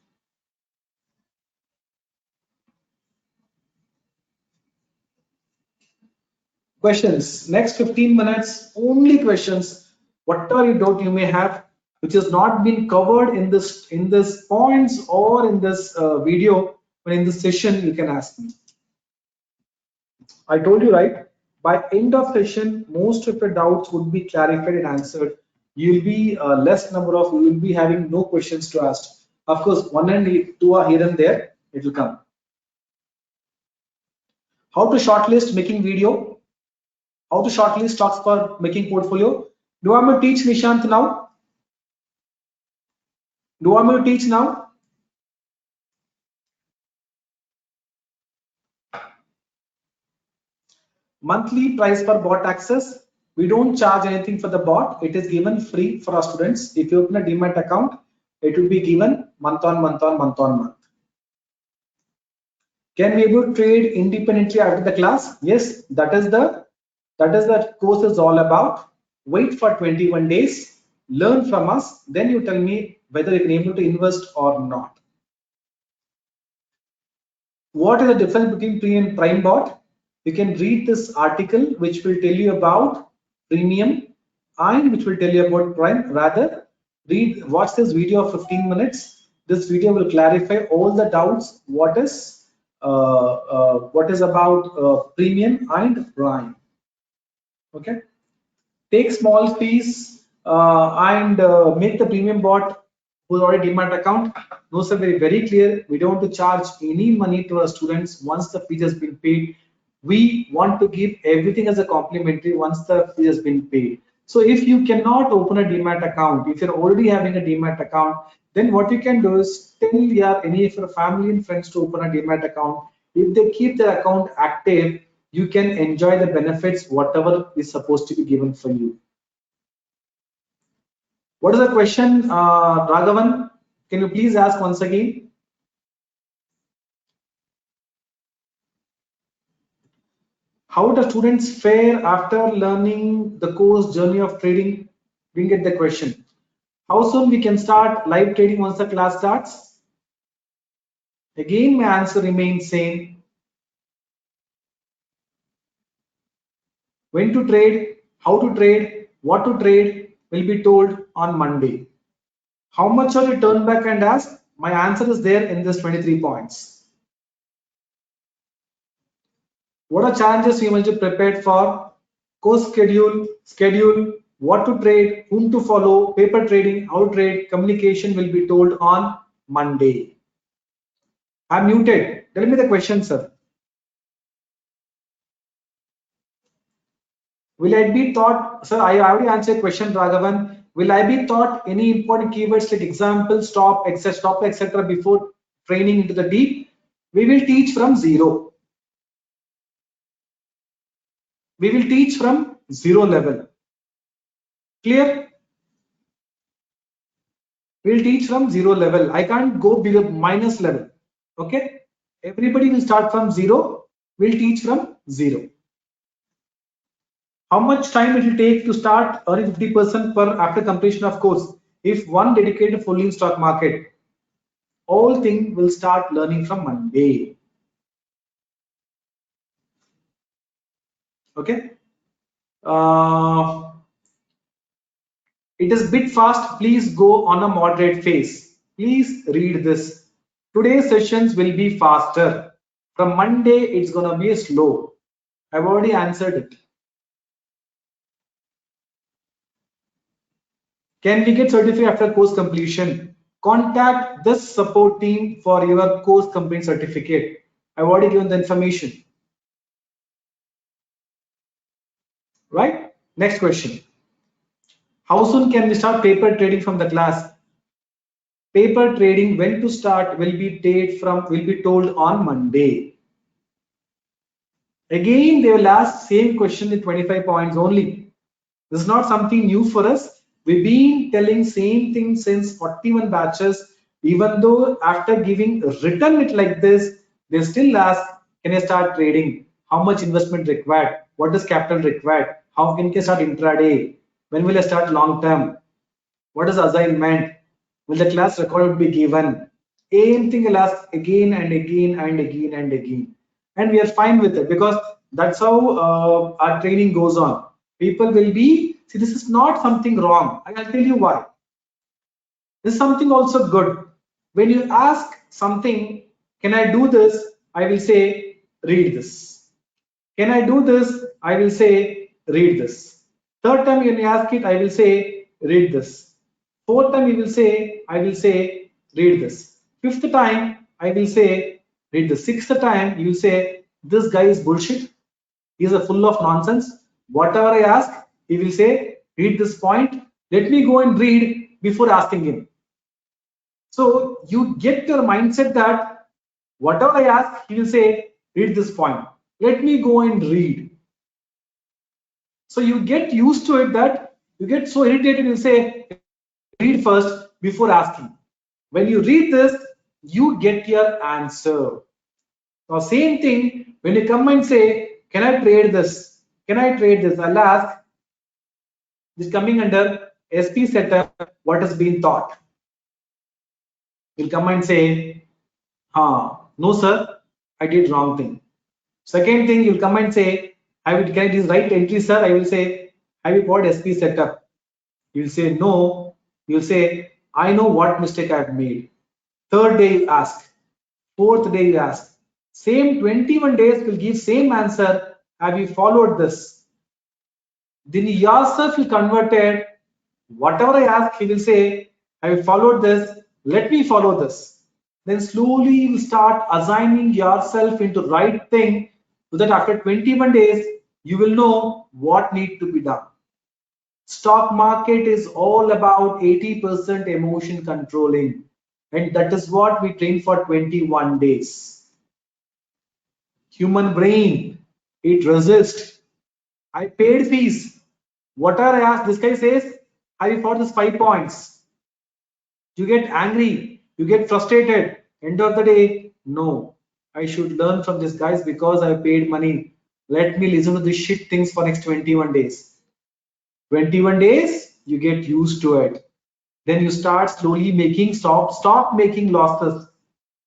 Questions. Next 15 minutes, only questions. Whatever doubt you may have, which has not been covered in this points or in this video, but in this session, you can ask me. I told you right. By end of session, most of your doubts would be clarified and answered. You will be less number of. You will be having no questions to ask. Of course, 1 and 2 are here and there. It will come. How to shortlist making video? How to shortlist stocks for making portfolio? Do I want to teach Nishant now? Do I want to teach now? Monthly price per bot access. We don't charge anything for the bot. It is given free for our students. If you open a Demat account, it will be given month on month on month on month. Can we able to trade independently after the class? Yes, that is the course is all about. Wait for 21 days, learn from us, then you tell me whether you can able to invest or not. What is the difference between pre and prime bot? You can read this article which will tell you about premium and which will tell you about prime. Rather, watch this video of 15 minutes. This video will clarify all the doubts. What is about premium and prime. Okay. Take small fees and make the premium bot who's already Demat account. Those are very clear. We don't want to charge any money to our students once the fee has been paid. We want to give everything as a complimentary once the fee has been paid. So if you cannot open a Demat account, if you're already having a Demat account, then what you can do is tell any of your family and friends to open a Demat account. If they keep their account active, you can enjoy the benefits, whatever is supposed to be given for you. What is the question, Raghavan? Can you please ask once again? How do students fare after learning the course Journey of Trading? We get the question. How soon we can start live trading once the class starts? Again, my answer remains same. When to trade, how to trade, what to trade will be told on Monday. How much are you turn back and ask? My answer is there in this 23 points. What are challenges we must be prepared for? Course schedule, what to trade, whom to follow, paper trading, how to trade, communication will be told on Monday. I'm muted. Tell me the question, sir. Will I be taught, sir, I already answered question, Raghavan. Will I be taught any important keywords like example, stop, etc. before training into the deep? We will teach from zero. We will teach from zero level. Clear? We'll teach from zero level. I can't go below minus level. Okay? Everybody will start from zero. We'll teach from zero. How much time it will take to start earning 50% per after completion of course? If one dedicated fully in stock market, all thing will start learning from Monday. Okay? It is bit fast. Please go on a moderate phase. Please read this. Today's sessions will be faster. From Monday, it's gonna be slow. I've already answered it. Can we get certificate after course completion? Contact this support team for your course complete certificate. I've already given the information. Right? Next question. How soon can we start paper trading from the class? Paper trading when to start will be told on Monday. Again, they will ask same question in 25 points only. This is not something new for us. We've been telling same thing since 41 batches. Even though after giving written it like this, they still ask, can I start trading? How much investment required? What is capital required? How can I start intraday? When will I start long term? What is assignment? Will the class record be given? Same thing will ask again and again and again and again. And we are fine with it because that's how our training goes on. People will be, see, this is not something wrong. I'll tell you why. This is something also good. When you ask something, can I do this? I will say, read this. Can I do this? I will say, read this. Third time when you ask it, I will say, read this. Fourth time you will say, I will say, read this. Fifth time, I will say, read this. Sixth time, you will say, this guy is bullshit. He is a full of nonsense. Whatever I ask, he will say, read this point. Let me go and read before asking him. So you get your mindset that whatever I ask, he will say, read this point. Let me go and read. So you get used to it that you get so irritated, you say, read first before asking. When you read this, you get your answer. Now, same thing, when you come and say, can I trade this? Can I trade this? I'll ask, this coming under SP setup, what has been taught? You'll come and say, no, sir, I did wrong thing. Second thing, you'll come and say, can I this right entry, sir? I will say, have you got SP setup? You'll say, no. You'll say, I know what mistake I've made. Third day, you ask. Fourth day, you ask. Same 21 days will give same answer. Have you followed this? Then yourself will convert it. Whatever I ask, he will say, have you followed this? Let me follow this. Then slowly you will start assigning yourself into right thing so that after 21 days, you will know what need to be done. Stock market is all about 80% emotion controlling, and that is what we train for 21 days. Human brain, it resists. I paid fees. Whatever I ask, this guy says, I for this 5 points. You get angry, you get frustrated. End of the day, no, I should learn from this guys because I paid money. Let me listen to this shit things for next 21 days. 21 days, you get used to it. Then you start slowly making stop making losses.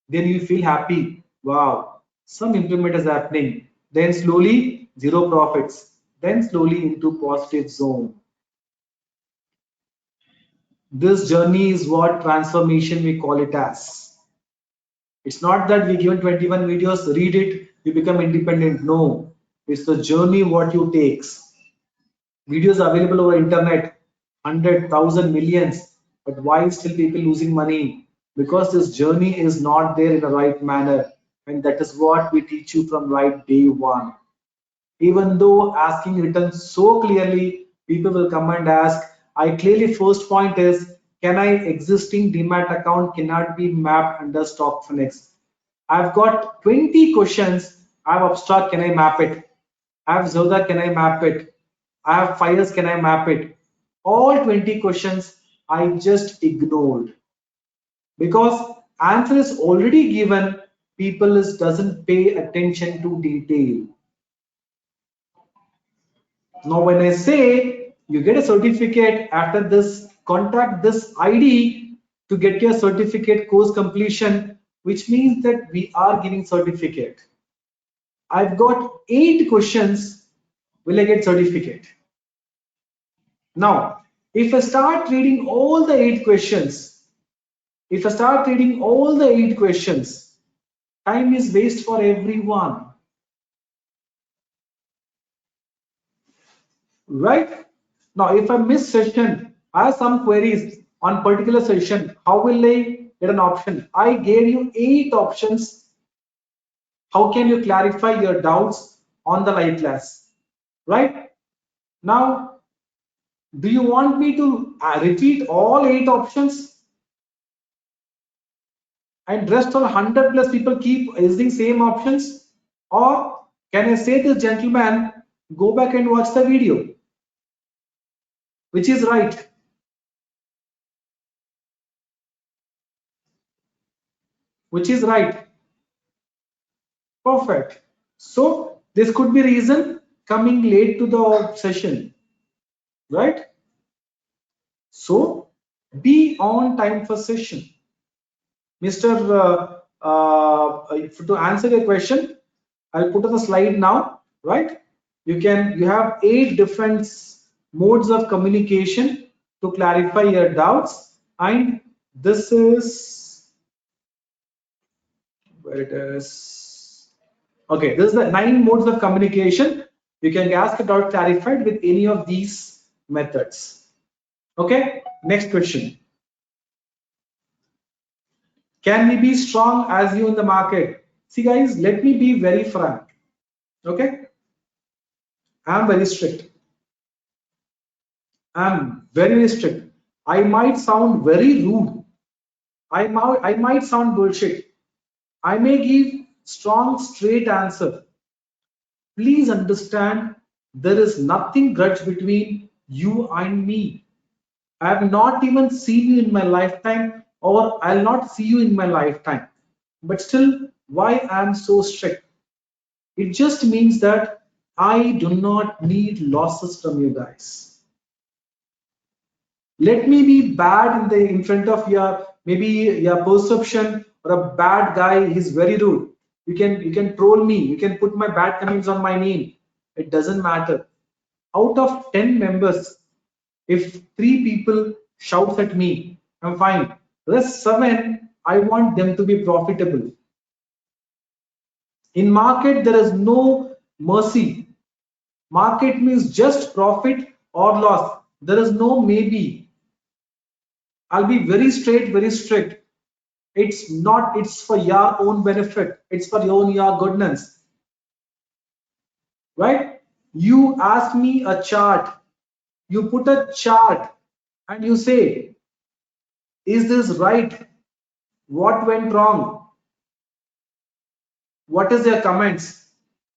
Then you feel happy. Wow, some improvement is happening. Then slowly zero profits. Then slowly into positive zone. This journey is what transformation we call it as. It's not that we given 21 videos, read it, you become independent. No, it's the journey what you takes. Videos available over internet, 100,000 millions, but why still people losing money? Because this journey is not there in the right manner, and that is what we teach you from right day one. Even though asking written so clearly, people will come and ask, I clearly first point is, can I existing demat account cannot be mapped under Stockfinex? I've got 20 questions. I have Upstock, can I map it? I have Zoda, can I map it? I have Fires, can I map it? All 20 questions I just ignored because answer is already given. People doesn't pay attention to detail. Now, when I say you get a certificate after this, contact this ID to get your certificate course completion, which means that we are giving certificate. I've got 8 questions. Will I get certificate? Now, if I start reading all the 8 questions, time is waste for everyone, right? Now, if I miss session, I have some queries on particular session. How will I get an option? I gave you 8 options. How can you clarify your doubts on the live class, right? Now, do you want me to repeat all 8 options and rest of 100 plus people keep using same options? Or can I say to the gentleman, go back and watch the video? Which is right? Which is right? Perfect. So this could be reason coming late to the session, right? So be on time for session. Mr. To answer your question, I'll put on the slide now, right? You have 8 different modes of communication to clarify your doubts, and this is where it is. Okay, this is the 9 modes of communication. You can ask a doubt clarified with any of these methods. Okay, next question. Can we be strong as you in the market? See guys, let me be very frank. Okay, I'm very strict. I'm very strict. I might sound very rude. I might sound bullshit. I may give strong, straight answer. Please understand, There is nothing grudge between you and me. I have not even seen you in my lifetime, or I'll not see you in my lifetime. But still, why I am so strict? It just means that I do not need losses from you guys. Let me be bad in front of your maybe your perception, or a bad guy. He's very rude. You can troll me. You can put my bad comments on my name. It doesn't matter. Out of 10 members, if 3 people shouts at me, I'm fine. Rest 7, I want them to be profitable. In market, there is no mercy. Market means just profit or loss. There is no maybe. I'll be very straight, very strict. It's not, it's for your own benefit. It's for your goodness. Right? You ask me a chart. You put a chart and you say, is this right? What went wrong? What is your comments?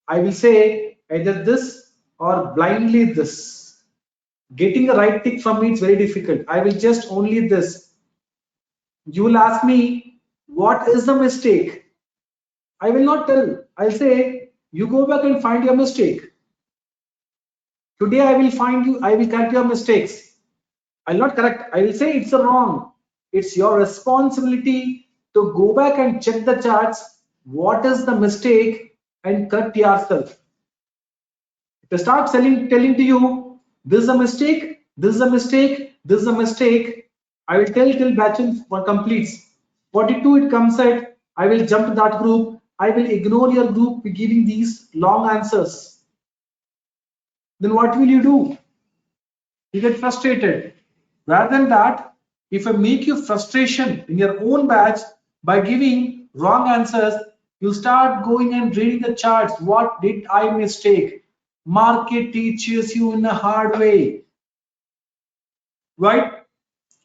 I will say either this or blindly this. Getting a right tick from me is very difficult. I will just only this. You will ask me, what is the mistake? I will not tell. I'll say, you go back and find your mistake. Today I will find you, I will correct your mistakes. I'll not correct, I will say it's a wrong. It's your responsibility to go back and check the charts. What is the mistake and correct yourself. If I start telling to you, this is a mistake, this is a mistake, this is a mistake, I will tell till batch completes. 42 it comes at, I will jump to that group. I will ignore your group giving these long answers. Then what will you do? You get frustrated. Rather than that, if I make you frustration in your own batch by giving wrong answers, you start going and reading the charts. What did I mistake? Market teaches you in a hard way, right?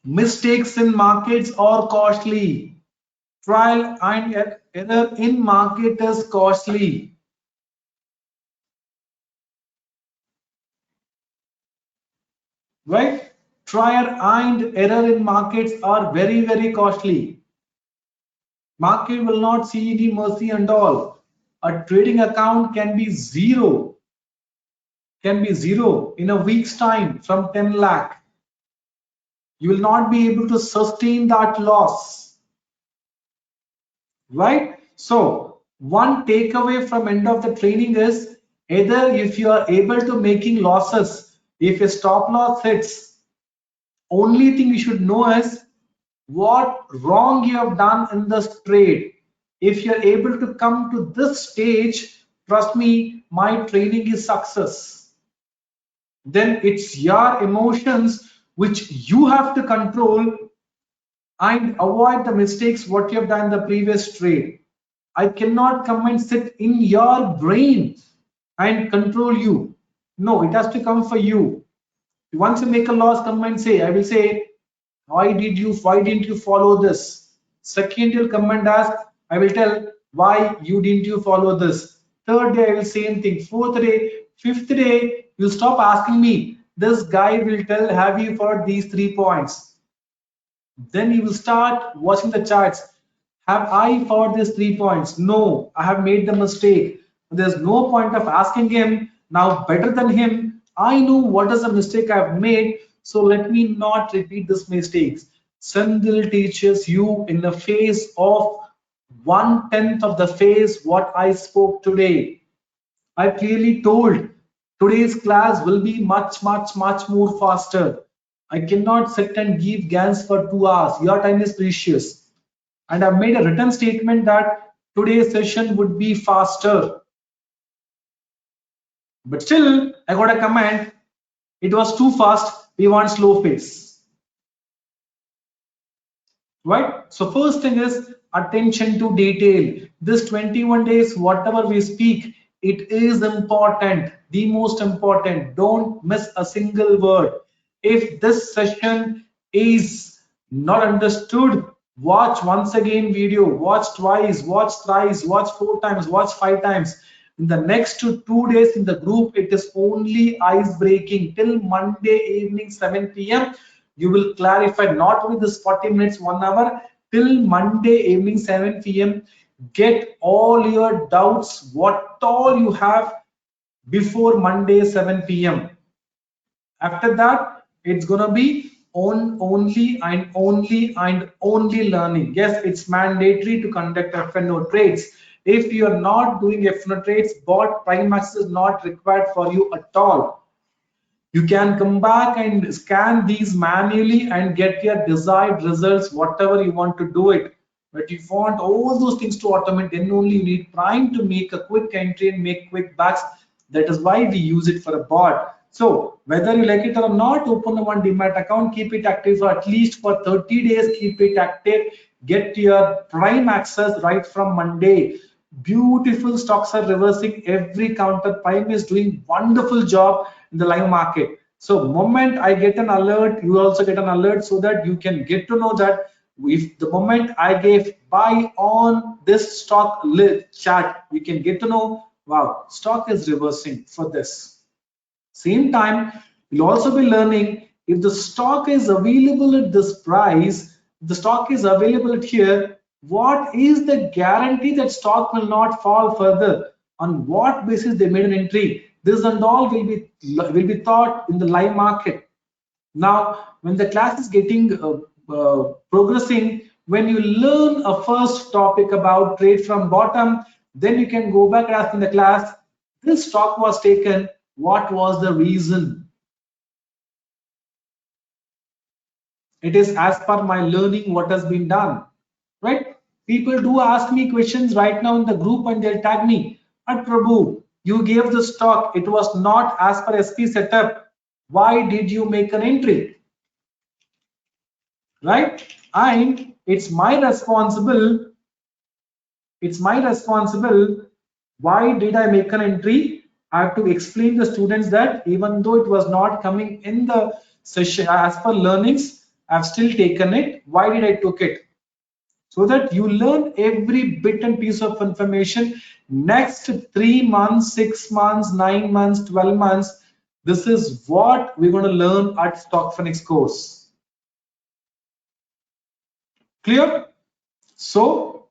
Mistakes in markets are costly. Trial and error in market is costly. Right? Trial and error in markets are very, very costly. Market will not see any mercy and all. A trading account can be zero in a week's time from 10 lakh. You will not be able to sustain that loss, right? So one takeaway from end of the training is, either if you are able to making losses, if a stop loss hits, only thing you should know is what wrong you have done in this trade. If you're able to come to this stage, trust me, my training is success. Then it's your emotions which you have to control and avoid the mistakes what you have done in the previous trade. I cannot come and sit in your brain and control you. No, it has to come for you. Once you make a loss, come and say, I will say, why didn't you follow this? Second, you'll come and ask, I will tell, why didn't you follow this? Third day, I will say same thing. Fourth day, fifth day, you'll stop asking me. This guy will tell, have you followed these 3 points? Then you will start watching the charts. Have I followed these 3 points? No, I have made the mistake. There's no point of asking him. Now, better than him, I know what is the mistake I've made. So let me not repeat this mistakes. Sandil teaches you in the phase of 1/10 of the phase what I spoke today. I clearly told today's class will be much more faster. I cannot sit and give GANs for 2 hours. Your time is precious. And I've made a written statement that today's session would be faster. But still, I got a comment. It was too fast. We want slow pace. Right? So first thing is attention to detail. This 21 days, whatever we speak, it is important, the most important. Don't miss a single word. If this session is not understood, watch once again video, watch twice, watch thrice, watch 4 times, watch 5 times. In the next 2 days in the group, it is only ice breaking till Monday evening 7 p.m. You will clarify not only this 40 minutes, 1 hour, till Monday evening 7 p.m. Get all your doubts, what all you have before Monday 7 p.m. After that, it's gonna be only and only learning. Yes, it's mandatory to conduct F&O trades. If you are not doing F&O trades, bot prime access is not required for you at all. You can come back and scan these manually and get your desired results, whatever you want to do it. But if you want all those things to automate, then only you need Prime to make a quick entry and make quick backs. That is why we use it for a bot. So whether you like it or not, open one Demat account, keep it active for at least for 30 days, keep it active, get your Prime access right from Monday. Beautiful stocks are reversing every counter. Prime is doing wonderful job in the live market. So moment I get an alert, you also get an alert, so that you can get to know that if the moment I gave buy on this stock chart, we can get to know, wow, stock is reversing for this. Same time, you'll also be learning if the stock is available at this price, the stock is available at here, what is the guarantee that stock will not fall further? On what basis they made an entry? This and all will be taught in the live market. Now, when the class is getting progressing, when you learn a first topic about trade from bottom, then you can go back and ask in the class, this stock was taken, what was the reason? It is as per my learning what has been done, right? People do ask me questions right now in the group and they'll tag me, but Prabhu, you gave the stock, it was not as per SP setup. Why did you make an entry? Right? And it's my responsible. Why did I make an entry? I have to explain the students that even though it was not coming in the session as per learnings, I've still taken it. Why did I took it? So that you learn every bit and piece of information. Next 3 months, 6 months, 9 months, 12 months, this is what we're going to learn at Stock Phoenix course. Clear? So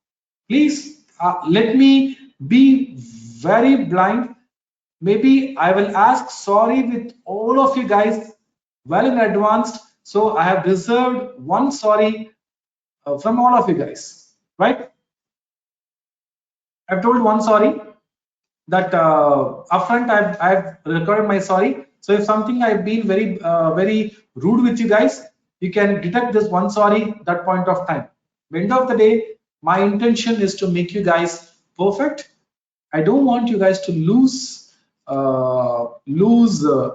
please let me be very blind. Maybe I will ask sorry with all of you guys well in advance. So I have reserved one sorry from all of you guys, right? I've told one sorry that upfront I've recorded my sorry. So if something I've been very rude with you guys, you can detect this one sorry that point of time. At the end of the day, my intention is to make you guys perfect. I don't want you guys to lose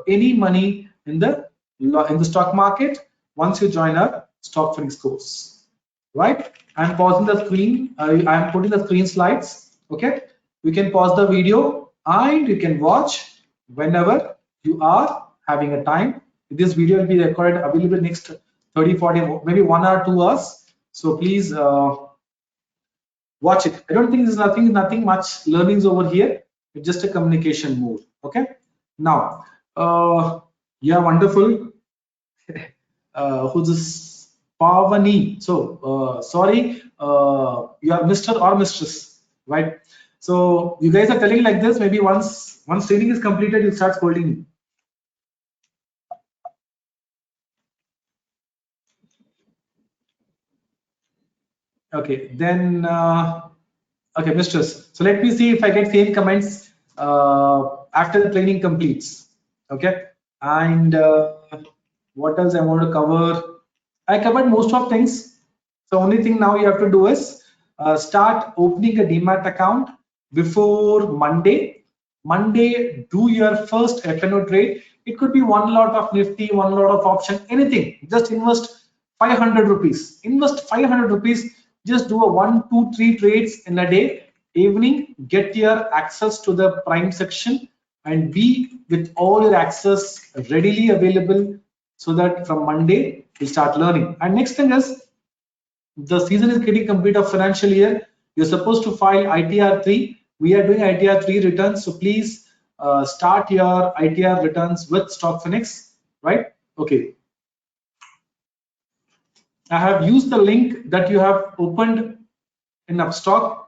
any money in the stock market once you join our Stock Phoenix course, right? I'm pausing the screen. I'm putting the screen slides. Okay, you can pause the video and you can watch whenever you are having a time. This video will be recorded, available next 30, 40, maybe 1 or 2 hours. So please watch it. I don't think there's nothing much learnings over here. It's just a communication mode. Okay. Now, yeah, wonderful. Who's this? Pavani. So sorry, you are Mr. or Mistress, right? So you guys are telling like this. Maybe once training is completed, you start scolding me. Okay, then okay, Mistress. So let me see if I get same comments after the training completes. Okay, and what else I want to cover? I covered most of things. So only thing now you have to do is start opening a Demat account before Monday. Monday, do your first F&O trade. It could be one lot of Nifty, one lot of option, anything. Just invest 500 rupees. Invest 500 rupees. Just do a 1, 2, 3 trades in a day. Evening, get your access to the Prime section and be with all your access readily available, so that from Monday you start learning. And next thing is, the season is getting complete of financial year. You're supposed to file ITR 3. We are doing ITR 3 returns, so please start your ITR returns with StockFinex, right? Okay. I have used the link that you have opened in Upstock.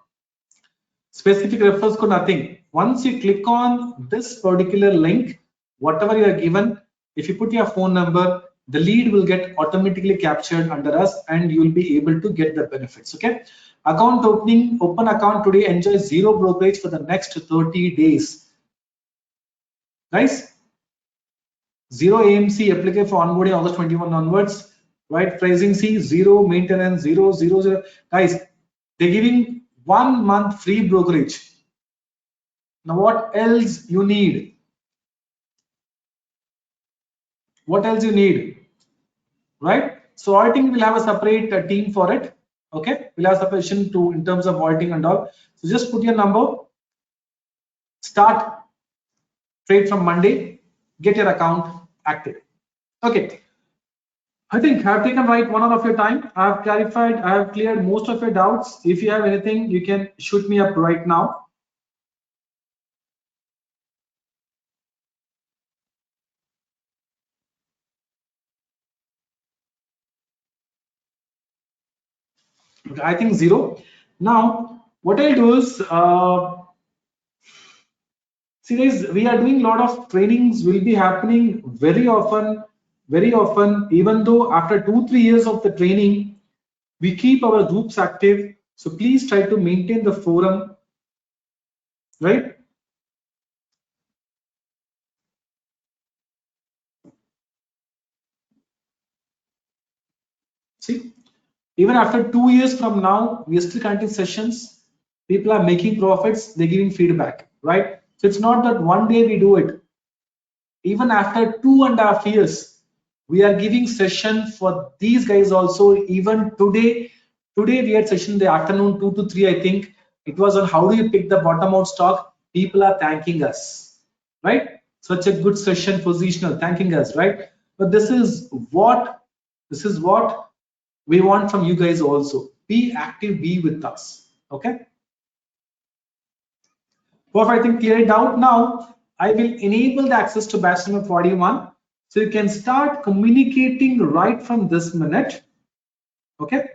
Specific reference code, nothing. Once you click on this particular link, whatever you are given, if you put your phone number, the lead will get automatically captured under us and you will be able to get the benefits. Okay. Account opening, open account today, enjoy zero brokerage for the next 30 days. Guys, zero AMC applicable for onboarding August 21 onwards, right? Pricing C, zero maintenance, zero. Guys, they're giving 1 month free brokerage. Now, what else you need? What else you need? Right? So auditing will have a separate team for it. Okay, we'll have separation to in terms of auditing and all. So just put your number, start trade from Monday, get your account active. Okay. I think I've taken right 1 hour of your time. I have clarified, I have cleared most of your doubts. If you have anything, you can shoot me up right now. Okay, I think zero. Now, what I'll do is, see guys, we are doing a lot of trainings, will be happening very often, even though after 2-3 years of the training, we keep our groups active. So please try to maintain the forum, right? See, even after 2 years from now, we are still conducting sessions. People are making profits, they're giving feedback, right? So it's not that one day we do it. Even after 2.5 years, we are giving session for these guys also. Even today we had session in the afternoon 2 to 3, I think. It was on how do you pick the bottom out stock. People are thanking us, right? Such a good session, positional, thanking us, right? But this is what we want from you guys also. Be active, be with us. Okay. Well, I think clear it out now. I will enable the access to batch number 41. So you can start communicating right from this minute. Okay.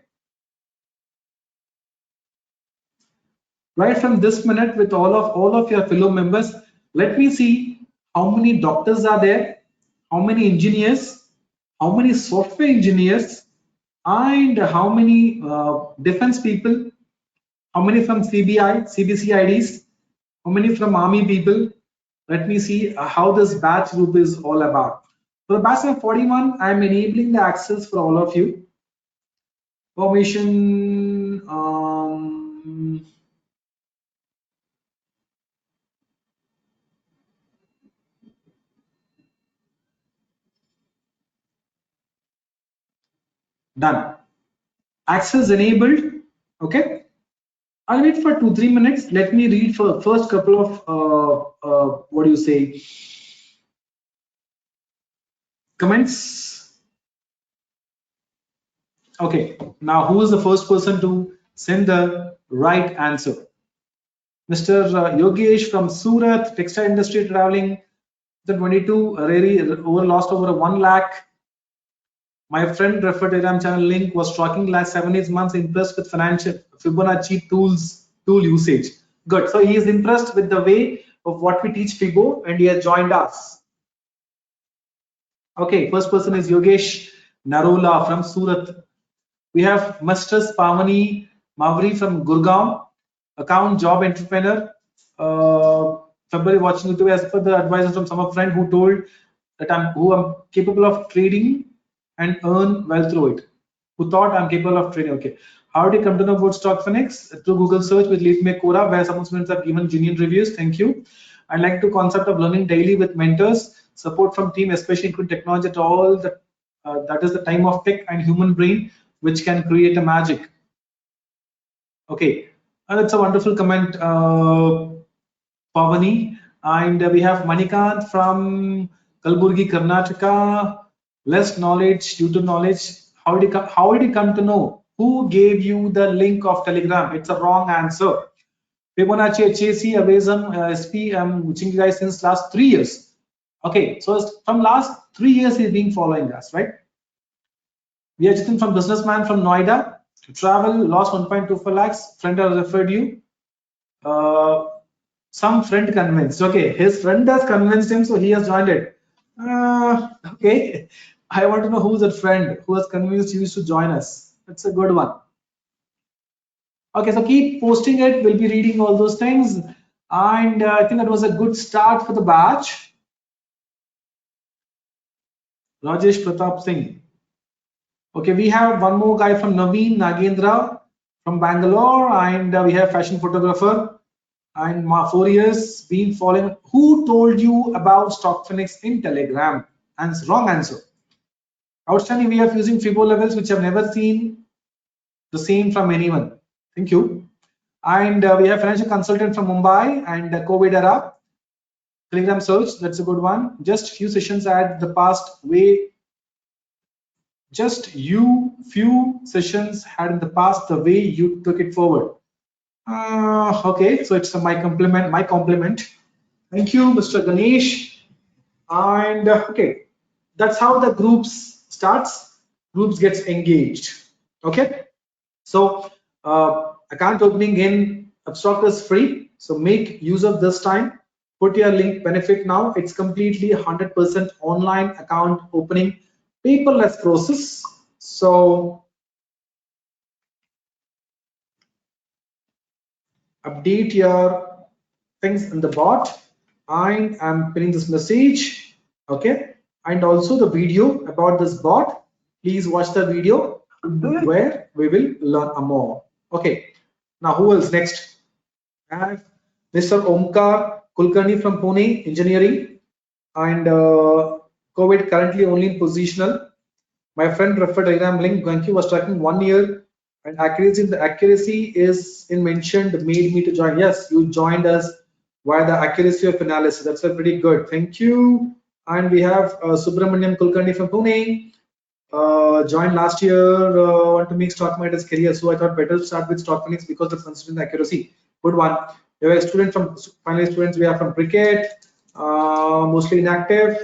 Right from this minute with all of your fellow members. Let me see how many doctors are there, how many engineers, how many software engineers, and how many defense people, how many from CBI, CBCIDs, how many from Army people. Let me see how this batch group is all about. For the batch of 41, I am enabling the access for all of you. Permission. Done. Access enabled. Okay. I'll wait for 2-3 minutes. Let me read for first couple of what do you say, comments. Okay, now who is the first person to send the right answer? Mr. Yogesh from Surat, textile industry traveling. The 22 really lost over 1 lakh. My friend referred Telegram channel link was tracking last 7-8 months, impressed with financial Fibonacci tool usage. Good. So he is impressed with the way of what we teach Fibo and he has joined us. Okay, first person is Yogesh Narola from Surat. We have Masters Pavani Mavri from Gurgaon, account job entrepreneur. February watching YouTube as per the advice from some friend who told that I'm capable of trading and earn well through it. Who thought I'm capable of trading? Okay. How did you come to know about StockFinex? Through Google search with LeadMake Quora, where some students have given genuine reviews. Thank you. I like the concept of learning daily with mentors, support from team, especially including technology at all. That is the time of tech and human brain, which can create a magic. Okay, that's a wonderful comment, Pavani. And we have Manikant from Kalburgi, Karnataka. Less knowledge due to knowledge. How did you come to know? Who gave you the link of Telegram? It's a wrong answer. Fibonacci, HAC, Avesam, SP, I'm watching you guys since last 3 years. Okay, so from last 3 years he's been following us, right? We are Jitin from Businessman from Noida. Travel, lost 1.24 lakhs. Friend has referred you. Some friend convinced. Okay, his friend has convinced him, so he has joined it. Okay, I want to know who's that friend who has convinced you to join us. That's a good one. Okay, so keep posting it. We'll be reading all those things. And I think that was a good start for the batch. Rajesh Pratap Singh. Okay, we have one more guy from Naveen Nagendra from Bangalore, and we have fashion photographer. And 4 years been following. Who told you about StockFinex in Telegram? And wrong answer. Outstanding, we are using Fibo levels, which I've never seen the same from anyone. Thank you. And we have financial consultant from Mumbai and COVID era. Telegram search, that's a good one. Just few sessions at the past way. Just few sessions had in the past the way you took it forward. Okay, so it's my compliment. Thank you, Mr. Ganesh. And okay, that's how the groups starts. Groups gets engaged. Okay, so account opening in Upstox is free. So make use of this time. Put your link benefit now. It's completely 100% online account opening, paperless process. So update your things in the bot. I am pinning this message. Okay, and also the video about this bot. Please watch the video where we will learn more. Okay, now who else next? I have Mr. Omkar Kulkarni from Pune Engineering, and COVID currently only in positional. My friend referred Telegram link. Ganki was tracking 1 year, and accuracy. The accuracy is in mentioned made me to join. Yes, you joined us via the accuracy of analysis. That's a pretty good. Thank you. And we have Subramaniam Kulkarni from Pune. Joined last year. Want to make stock market as career, so I thought better to start with StockFinex because of consistent accuracy. Good one. We have a student from finally students. We are from cricket, mostly inactive,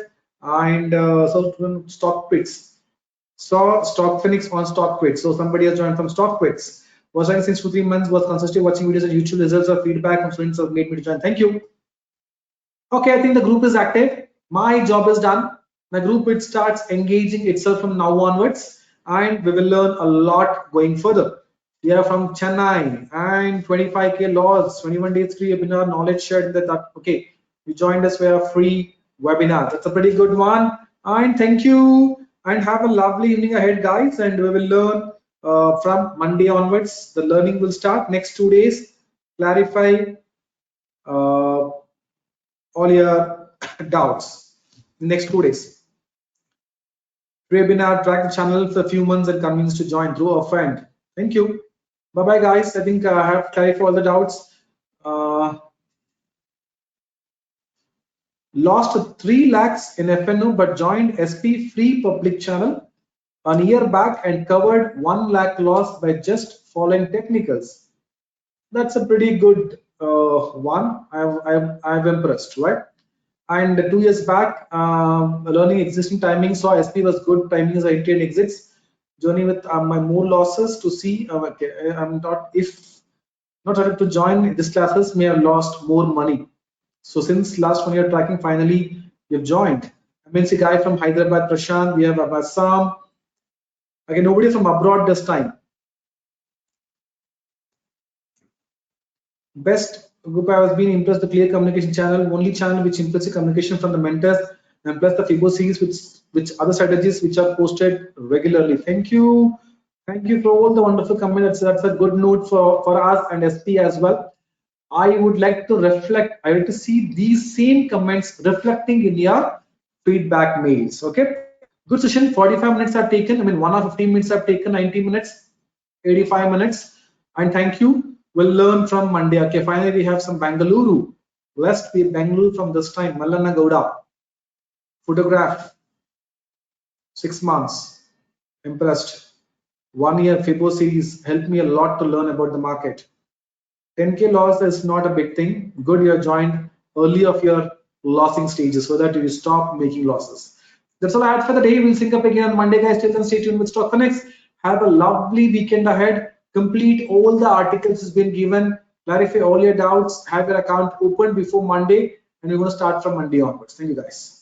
and so StockPix. Saw StockFinex on StockQuits. So somebody has joined from StockQuits. Was joining since 2-3 months. Was constantly watching videos on YouTube. Results or feedback from students have made me to join. Thank you. Okay, I think the group is active. My job is done. My group it starts engaging itself from now onwards, and we will learn a lot going further. We are from Chennai and 25k laws, 21 days free webinar, knowledge shared. That okay, you joined us for a free webinar. That's a pretty good one. And thank you. And have a lovely evening ahead, guys. And we will learn from Monday onwards. The learning will start next 2 days. Clarify all your doubts next 2 days. Webinar, track the channel for a few months and convince to join through a friend. Thank you. Bye bye, guys. I think I have clarified all the doubts. Lost 3 lakhs in FNO but joined SP free public channel a year back and covered 1 lakh loss by just following technicals. That's a pretty good one. I'm impressed, right? And 2 years back, learning existing timing, saw SP was good timing as entry and exits. Journey with my more losses to see. Okay, I'm not ready to join these classes. May have lost more money. So since last 1 year tracking, finally you've joined. MNC guy from Hyderabad, Prashant. We have Assam. Again, nobody from abroad this time. Best group I was being impressed the clear communication channel, only channel which implicit communication from the mentors, and plus the Fibo series, which other strategies which are posted regularly. Thank you for all the wonderful comments. That's a good note for us and SP as well. I would like to reflect. I want to see these same comments reflecting in your feedback mails. Okay, good session. 45 minutes are taken. I mean, 1 hour 15 minutes have taken. 90 minutes, 85 minutes, and thank you. We'll learn from Monday. Okay, finally we have some Bangalore. West we Bangalore from this time. Malana Gowda. Photograph. 6 months. Impressed. 1 year Fibo series helped me a lot to learn about the market. 10K loss is not a big thing. Good, you're joined early of your losing stages so that you stop making losses. That's all I had for the day. We'll sync up again on Monday, guys. Till then, stay tuned with Stock Connects. Have a lovely weekend ahead. Complete all the articles has been given. Clarify all your doubts. Have your account open before Monday, and we're going to start from Monday onwards. Thank you, guys.